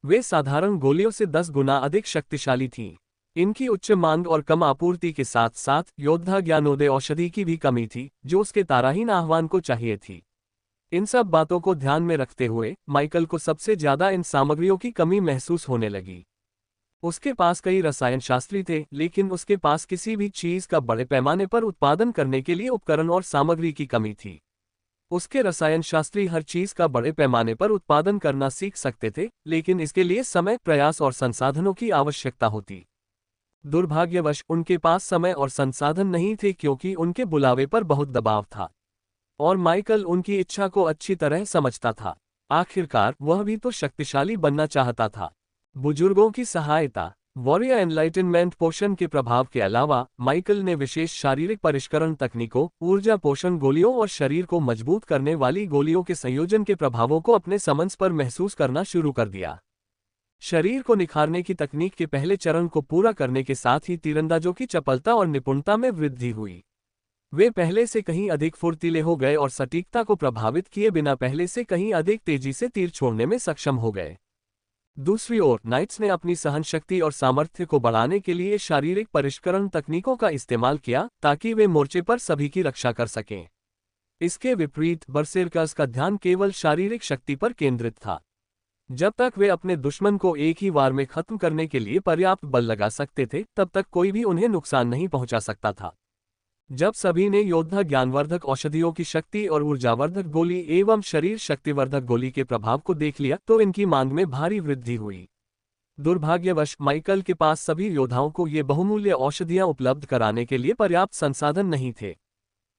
वे साधारण गोलियों से 10 गुना अधिक शक्तिशाली थीं। इनकी उच्च मांग और कम आपूर्ति के साथ साथ योद्धा ज्ञानोदय औषधि की भी कमी थी, जो उसके ताराहीन आह्वान को चाहिए थी। इन सब बातों को ध्यान में रखते हुए माइकल को सबसे ज्यादा इन सामग्रियों की कमी महसूस होने लगी। उसके पास कई रसायन शास्त्री थे, लेकिन उसके पास किसी भी चीज का बड़े पैमाने पर उत्पादन करने के लिए उपकरण और सामग्री की कमी थी। उसके रसायन शास्त्री हर चीज का बड़े पैमाने पर उत्पादन करना सीख सकते थे, लेकिन इसके लिए समय, प्रयास और संसाधनों की आवश्यकता होती। दुर्भाग्यवश उनके पास समय और संसाधन नहीं थे क्योंकि उनके बुलावे पर बहुत दबाव था और माइकल उनकी इच्छा को अच्छी तरह समझता था। आखिरकार वह भी तो शक्तिशाली बनना चाहता था। बुजुर्गों की सहायता, वॉरियर एनलाइटनमेंट पोषण के प्रभाव के अलावा माइकल ने विशेष शारीरिक परिष्करण तकनीकों, ऊर्जा पोषण गोलियों और शरीर को मजबूत करने वाली गोलियों के संयोजन के प्रभावों को अपने समन्स पर महसूस करना शुरू कर दिया। शरीर को निखारने की तकनीक के पहले चरण को पूरा करने के साथ ही तीरंदाजों की चपलता और निपुणता में वृद्धि हुई। वे पहले से कहीं अधिक फुर्तीले हो गए और सटीकता को प्रभावित किए बिना पहले से कहीं अधिक तेजी से तीर छोड़ने में सक्षम हो गए। दूसरी ओर नाइट्स ने अपनी सहनशक्ति और सामर्थ्य को बढ़ाने के लिए शारीरिक परिष्करण तकनीकों का इस्तेमाल किया ताकि वे मोर्चे पर सभी की रक्षा कर सकें। इसके विपरीत बरसेर्कर्स का ध्यान केवल शारीरिक शक्ति पर केंद्रित था। जब तक वे अपने दुश्मन को एक ही वार में खत्म करने के लिए पर्याप्त बल लगा सकते थे, तब तक कोई भी उन्हें नुकसान नहीं पहुंचा सकता था। जब सभी ने योद्धा ज्ञानवर्धक औषधियों की शक्ति और ऊर्जावर्धक गोली एवं शरीर शक्तिवर्धक गोली के प्रभाव को देख लिया, तो इनकी मांग में भारी वृद्धि हुई। दुर्भाग्यवश माइकल के पास सभी योद्धाओं को ये बहुमूल्य औषधियां उपलब्ध कराने के लिए पर्याप्त संसाधन नहीं थे।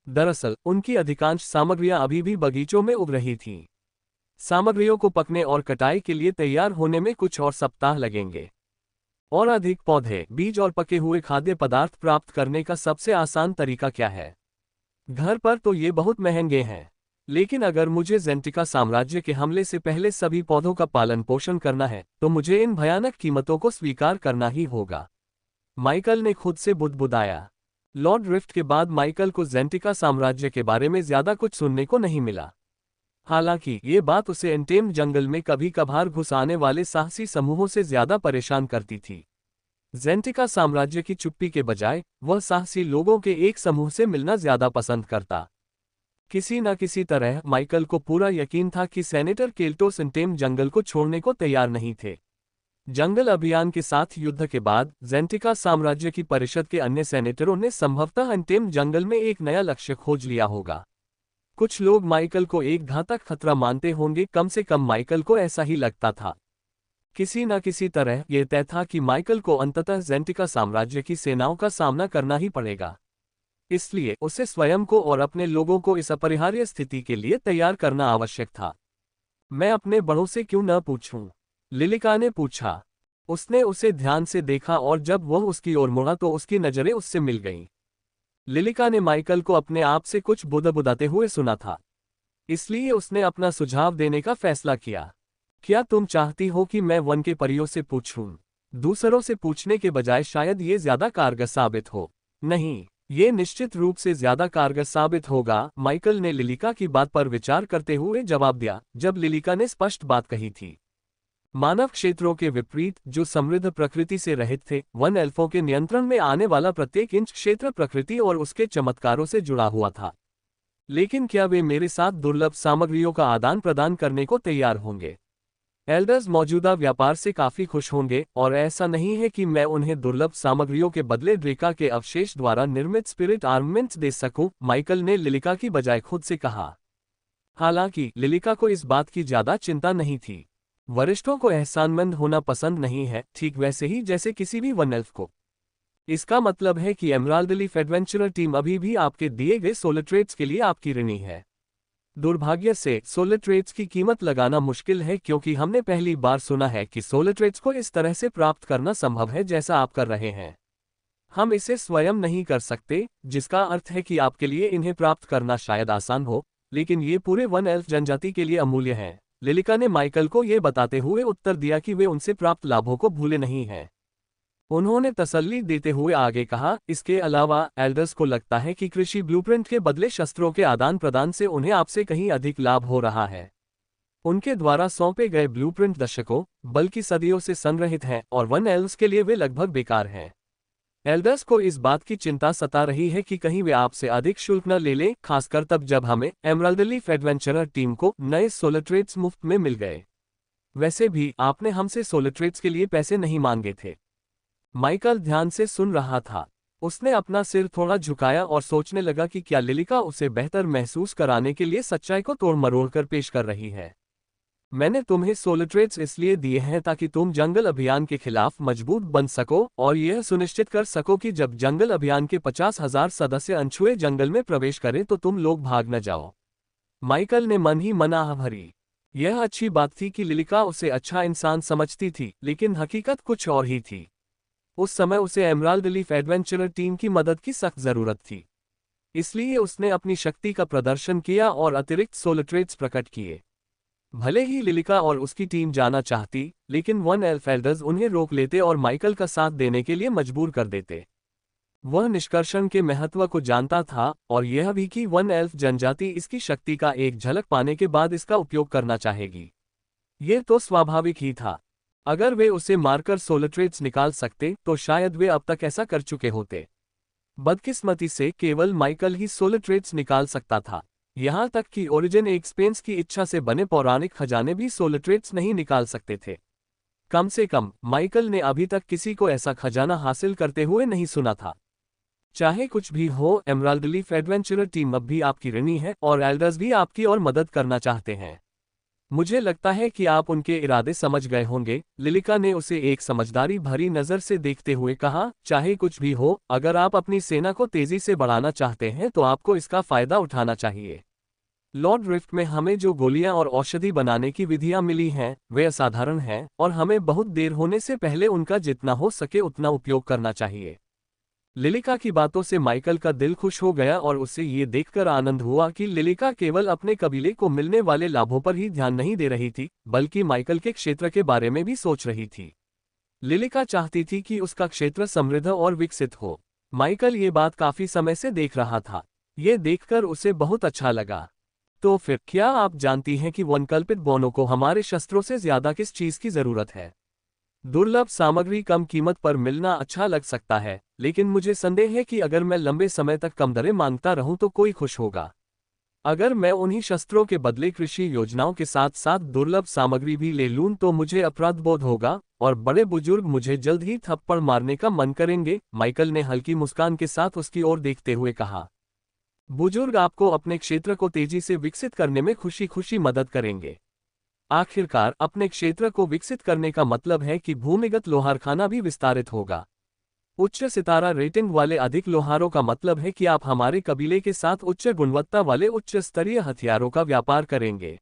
दरअसल उनकी अधिकांश सामग्रियां अभी भी बगीचों में उग रही थीं। सामग्रियों को पकने और कटाई के लिए तैयार होने में कुछ और सप्ताह लगेंगे। और अधिक पौधे, बीज और पके हुए खाद्य पदार्थ प्राप्त करने का सबसे आसान तरीका क्या है? घर पर तो ये बहुत महंगे हैं, लेकिन अगर मुझे जेंटिका साम्राज्य के हमले से पहले सभी पौधों का पालन पोषण करना है, तो मुझे इन भयानक कीमतों को स्वीकार करना ही होगा। माइकल ने खुद से बुदबुदाया। लॉर्ड रिफ्ट के बाद माइकल को जेंटिका साम्राज्य के बारे में ज्यादा कुछ सुनने को नहीं मिला। हालांकि ये बात उसे एंटेम जंगल में कभी कभार घुस आने वाले साहसी समूहों से ज्यादा परेशान करती थी। जेंटिका साम्राज्य की चुप्पी के बजाय वह साहसी लोगों के एक समूह से मिलना ज्यादा पसंद करता। किसी न किसी तरह माइकल को पूरा यकीन था कि सेनेटर केल्टोस एंटेम जंगल को छोड़ने को तैयार नहीं थे। जंगल अभियान के साथ युद्ध के बाद जेंटिका साम्राज्य की परिषद के अन्य सेनेटरों ने संभवतः एंटेम जंगल में एक नया लक्ष्य खोज लिया होगा। कुछ लोग माइकल को एक घातक खतरा मानते होंगे, कम से कम माइकल को ऐसा ही लगता था। किसी न किसी तरह यह तय था कि माइकल को अंततः जेंटिका साम्राज्य की सेनाओं का सामना करना ही पड़ेगा। इसलिए उसे स्वयं को और अपने लोगों को इस अपरिहार्य स्थिति के लिए तैयार करना आवश्यक था। मैं अपने बड़ों से क्यों न पूछूं? लिलिका ने पूछा। उसने उसे ध्यान से देखा और जब वह उसकी ओर मुड़ा तो उसकी नजरें उससे मिल गईं। लिलिका ने माइकल को अपने आप से कुछ बुदबुदाते हुए सुना था, इसलिए उसने अपना सुझाव देने का फैसला किया। क्या तुम चाहती हो कि मैं वन के परियों से पूछूं? दूसरों से पूछने के बजाय शायद ये ज्यादा कारगर साबित हो। नहीं, ये निश्चित रूप से ज्यादा कारगर साबित होगा, माइकल ने लिलिका की बात पर विचार करते हुए जवाब दिया। जब लिलिका ने स्पष्ट बात कही थी, मानव क्षेत्रों के विपरीत जो समृद्ध प्रकृति से रहित थे, वन एल्फों के नियंत्रण में आने वाला प्रत्येक इंच क्षेत्र प्रकृति और उसके चमत्कारों से जुड़ा हुआ था। लेकिन क्या वे मेरे साथ दुर्लभ सामग्रियों का आदान प्रदान करने को तैयार होंगे? एल्डर्स मौजूदा व्यापार से काफी खुश होंगे, और ऐसा नहीं है कि मैं उन्हें दुर्लभ सामग्रियों के बदले ड्रेका के अवशेष द्वारा निर्मित स्पिरिट आर्ममेंट्स दे सकूं, माइकल ने लिलिका की बजाय खुद से कहा। हालांकि लिलिका को इस बात की ज्यादा चिंता नहीं थी। वरिष्ठों को एहसानमंद होना पसंद नहीं है, ठीक वैसे ही जैसे किसी भी वन एल्फ को। इसका मतलब है कि एमराल्ड लीफ एडवेंचरर टीम अभी भी आपके दिए गए सोलर ट्रेड्स के लिए आपकी ऋणी है। दुर्भाग्य से सोलर ट्रेड्स की कीमत लगाना मुश्किल है, क्योंकि हमने पहली बार सुना है कि सोलर ट्रेड्स को इस तरह से प्राप्त करना संभव है जैसा आप कर रहे हैं। हम इसे स्वयं नहीं कर सकते, जिसका अर्थ है कि आपके लिए इन्हें प्राप्त करना शायद आसान हो, लेकिन ये पूरे वन एल्फ जनजाति के लिए अमूल्य हैं। लिलिका ने माइकल को यह बताते हुए उत्तर दिया कि वे उनसे प्राप्त लाभों को भूले नहीं हैं। उन्होंने तसल्ली देते हुए आगे कहा, इसके अलावा एल्डर्स को लगता है कि कृषि ब्लूप्रिंट के बदले शस्त्रों के आदान प्रदान से उन्हें आपसे कहीं अधिक लाभ हो रहा है। उनके द्वारा सौंपे गए ब्लूप्रिंट दशकों बल्कि सदियों से संग्रहित हैं, और वन एल्व्स के लिए वे लगभग बेकार हैं। एल्डर्स को इस बात की चिंता सता रही है कि कहीं वे आपसे अधिक शुल्क न ले लें, खासकर तब जब हमें एमराल्ड लीफ एडवेंचरर टीम को नए सोलर ट्रेड्स मुफ्त में मिल गए। वैसे भी आपने हमसे सोलर ट्रेड्स के लिए पैसे नहीं मांगे थे। माइकल ध्यान से सुन रहा था। उसने अपना सिर थोड़ा झुकाया और सोचने लगा कि क्या लिलिका उसे बेहतर महसूस कराने के लिए सच्चाई को तोड़ मरोड़ कर पेश कर रही है। मैंने तुम्हें सोलर ट्रेड्स इसलिए दिए हैं ताकि तुम जंगल अभियान के खिलाफ मजबूत बन सको और यह सुनिश्चित कर सको कि जब जंगल अभियान के 50,000 सदस्य अनछुए जंगल में प्रवेश करें तो तुम लोग भाग न जाओ। माइकल ने मन ही मन आह भरी। यह अच्छी बात थी कि लिलिका उसे अच्छा इंसान समझती थी, लेकिन हकीकत कुछ और ही थी। उस समय उसे एमराल्ड लीफ एडवेंचरर टीम की मदद की सख्त जरूरत थी। इसलिए उसने अपनी शक्ति का प्रदर्शन किया और अतिरिक्त सोलर ट्रेड्स प्रकट किए। भले ही लिलिका और उसकी टीम जाना चाहती, लेकिन वन एल्फ एल्डर्स उन्हें रोक लेते और माइकल का साथ देने के लिए मजबूर कर देते। वह निष्कर्षण के महत्व को जानता था, और यह भी कि वन एल्फ जनजाति इसकी शक्ति का एक झलक पाने के बाद इसका उपयोग करना चाहेगी। यह तो स्वाभाविक ही था। अगर वे उसे मारकर सोलर ट्रेड्स निकाल सकते तो शायद वे अब तक ऐसा कर चुके होते। बदकिस्मती से केवल माइकल ही सोलर ट्रेड्स निकाल सकता था। यहाँ तक कि ओरिजिन एक्सपेंस की इच्छा से बने पौराणिक खजाने भी सोलिट्रेट्स नहीं निकाल सकते थे। कम से कम माइकल ने अभी तक किसी को ऐसा खजाना हासिल करते हुए नहीं सुना था। चाहे कुछ भी हो, एमराल्ड लीफ एडवेंचरर टीम अब भी आपकी ऋणी है और एल्डर्स भी आपकी और मदद करना चाहते हैं। मुझे लगता है कि आप उनके इरादे समझ गए होंगे, लिलिका ने उसे एक समझदारी भरी नज़र से देखते हुए कहा। चाहे कुछ भी हो, अगर आप अपनी सेना को तेजी से बढ़ाना चाहते हैं तो आपको इसका फायदा उठाना चाहिए। लॉर्ड रिफ्ट में हमें जो गोलियां और औषधि बनाने की विधियां मिली हैं, वे असाधारण हैं और हमें बहुत देर होने से पहले उनका जितना हो सके उतना उपयोग करना चाहिए। लिलिका की बातों से माइकल का दिल खुश हो गया और उसे ये देखकर आनंद हुआ कि लिलिका केवल अपने कबीले को मिलने वाले लाभों पर ही ध्यान नहीं दे रही थी, बल्कि माइकल के क्षेत्र के बारे में भी सोच रही थी। लिलिका चाहती थी कि उसका क्षेत्र समृद्ध और विकसित हो। माइकल ये बात काफी समय से देख रहा था। ये देखकर उसे बहुत अच्छा लगा। तो फिर क्या आप जानती हैं कि वनकल्पित बोनों को हमारे शस्त्रों से ज्यादा किस चीज की जरूरत है? दुर्लभ सामग्री कम कीमत पर मिलना अच्छा लग सकता है, लेकिन मुझे संदेह है कि अगर मैं लंबे समय तक कम दरें मांगता रहूं तो कोई खुश होगा। अगर मैं उन्हीं शस्त्रों के बदले कृषि योजनाओं के साथ साथ दुर्लभ सामग्री भी ले लूं तो मुझे अपराध बोध होगा और बड़े बुजुर्ग मुझे जल्द ही थप्पड़ मारने का मन करेंगे। माइकल ने हल्की मुस्कान के साथ उसकी ओर देखते हुए कहा। बुजुर्ग आपको अपने क्षेत्र को तेजी से विकसित करने में खुशी खुशी मदद करेंगे। आखिरकार अपने क्षेत्र को विकसित करने का मतलब है कि भूमिगत लोहारखाना भी विस्तारित होगा। उच्च सितारा रेटिंग वाले अधिक लोहारों का मतलब है कि आप हमारे कबीले के साथ उच्च गुणवत्ता वाले उच्च स्तरीय हथियारों का व्यापार करेंगे।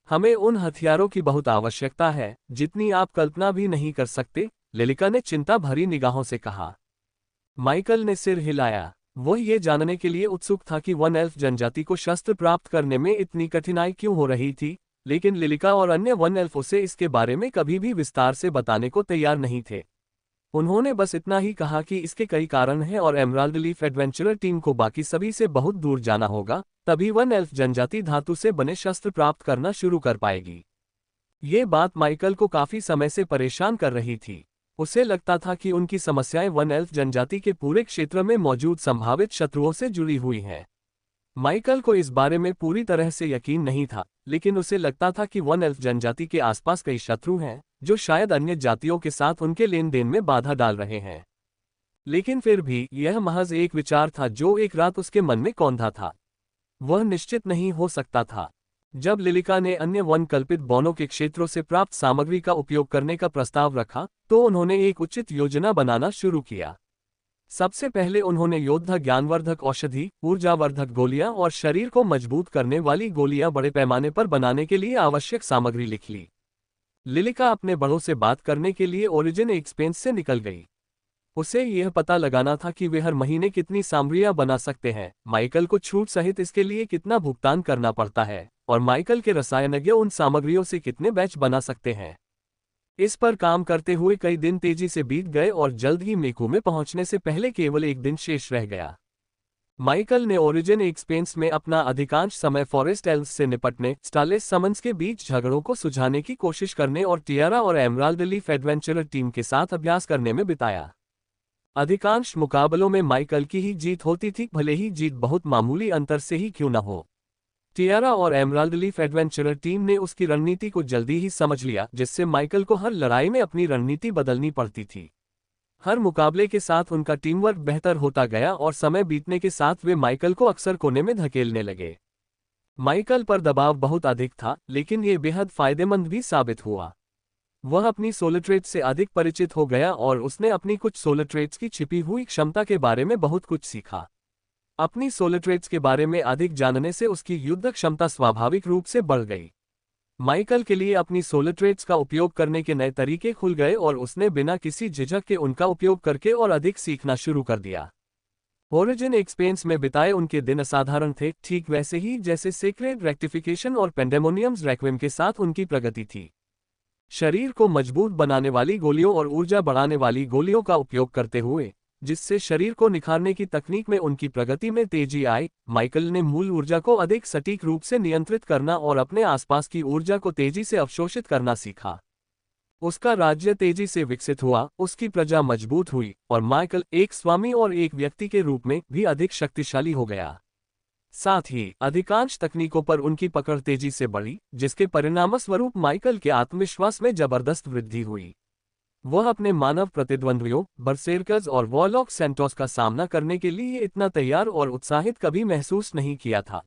हमें उन हथियारों की बहुत आवश्यकता है जितनी आप कल्पना भी नहीं कर सकते, लिलिका ने चिंता भरी निगाहों से कहा। माइकल ने सिर हिलाया। वह ये जानने के लिए उत्सुक था कि वन एल्फ जनजाति को शस्त्र प्राप्त करने में इतनी कठिनाई क्यों हो रही थी, लेकिन लिलिका और अन्य वन एल्फ उसे इसके बारे में कभी भी विस्तार से बताने को तैयार नहीं थे। उन्होंने बस इतना ही कहा कि इसके कई कारण हैं और एमराल्ड लीफ एडवेंचरर टीम को बाकी सभी से बहुत दूर जाना होगा, तभी वन एल्फ जनजाति धातु से बने शस्त्र प्राप्त करना शुरू कर पाएगी। ये बात माइकल को काफी समय से परेशान कर रही थी। उसे लगता था कि उनकी समस्याएं वन एल्फ जनजाति के पूरे क्षेत्र में मौजूद संभावित शत्रुओं से जुड़ी हुई हैं। माइकल को इस बारे में पूरी तरह से यकीन नहीं था, लेकिन उसे लगता था कि वन एल्फ जनजाति के आसपास कई शत्रु हैं जो शायद अन्य जातियों के साथ उनके लेन देन में बाधा डाल रहे हैं। लेकिन फिर भी यह महज एक विचार था जो एक रात उसके मन में कौंधा था। वह निश्चित नहीं हो सकता था। जब लिलिका ने अन्य वन कल्पित बोनों के क्षेत्रों से प्राप्त सामग्री का उपयोग करने का प्रस्ताव रखा तो उन्होंने एक उचित योजना बनाना शुरू किया। सबसे पहले उन्होंने योद्धा ज्ञानवर्धक औषधि, ऊर्जावर्धक गोलियां और शरीर को मजबूत करने वाली गोलियां बड़े पैमाने पर बनाने के लिए आवश्यक सामग्री लिख ली। लिलिका अपने बड़ों से बात करने के लिए ओरिजिन एक्सपेंस से निकल गई। उसे यह पता लगाना था कि वे हर महीने कितनी सामग्रियां बना सकते हैं, माइकल को छूट सहित इसके लिए कितना भुगतान करना पड़ता है और माइकल के रसायनज्ञ उन सामग्रियों से कितने बैच बना सकते हैं। इस पर काम करते हुए कई दिन तेजी से बीत गए और जल्द ही मेकू में पहुंचने से पहले केवल एक दिन शेष रह गया। माइकल ने ओरिजिन एक्सपेंस में अपना अधिकांश समय फॉरेस्ट एल्व्स से निपटने, स्टारलेस समन्स के बीच झगड़ों को सुलझाने की कोशिश करने और टियारा और एमराल्ड लीफ एडवेंचरर टीम के साथ अभ्यास करने में बिताया। अधिकांश मुकाबलों में माइकल की ही जीत होती थी, भले ही जीत बहुत मामूली अंतर से ही क्यों न हो। टियारा और एमराल्ड लीफ एडवेंचरर टीम ने उसकी रणनीति को जल्दी ही समझ लिया, जिससे माइकल को हर लड़ाई में अपनी रणनीति बदलनी पड़ती थी। हर मुकाबले के साथ उनका टीमवर्क बेहतर होता गया और समय बीतने के साथ वे माइकल को अक्सर कोने में धकेलने लगे। माइकल पर दबाव बहुत अधिक था, लेकिन ये बेहद फायदेमंद भी साबित हुआ। वह अपनी सोलर ट्रेड्स से अधिक परिचित हो गया और उसने अपनी कुछ सोलर ट्रेड्स की छिपी हुई क्षमता के बारे में बहुत कुछ सीखा। अपनी सोलर ट्रेड्स के बारे में अधिक जानने से उसकी युद्ध क्षमता स्वाभाविक रूप से बढ़ गई। माइकल के लिए अपनी सोलर ट्रेड्स का उपयोग करने के नए तरीके खुल गए और उसने बिना किसी झिझक के उनका उपयोग करके और अधिक सीखना शुरू कर दिया। ओरिजिन एक्सपेंस में बिताए उनके दिन असाधारण थे, ठीक वैसे ही जैसे सेक्रेड रेक्टिफिकेशन और पेंडेमोनियम्स रेक्विम के साथ उनकी प्रगति थी। शरीर को मजबूत बनाने वाली गोलियों और ऊर्जा बढ़ाने वाली गोलियों का उपयोग करते हुए, जिससे शरीर को निखारने की तकनीक में उनकी प्रगति में तेजी आई, माइकल ने मूल ऊर्जा को अधिक सटीक रूप से नियंत्रित करना और अपने आसपास की ऊर्जा को तेजी से अवशोषित करना सीखा। उसका राज्य तेजी से विकसित हुआ, उसकी प्रजा मजबूत हुई और माइकल एक स्वामी और एक व्यक्ति के रूप में भी अधिक शक्तिशाली हो गया। साथ ही अधिकांश तकनीकों पर उनकी पकड़ तेजी से बढ़ी, जिसके परिणामस्वरूप माइकल के आत्मविश्वास में जबरदस्त वृद्धि हुई। वह अपने मानव प्रतिद्वंद्वियों बरसेरकर्स और वॉरलॉक सैंटोस का सामना करने के लिए इतना तैयार और उत्साहित कभी महसूस नहीं किया था।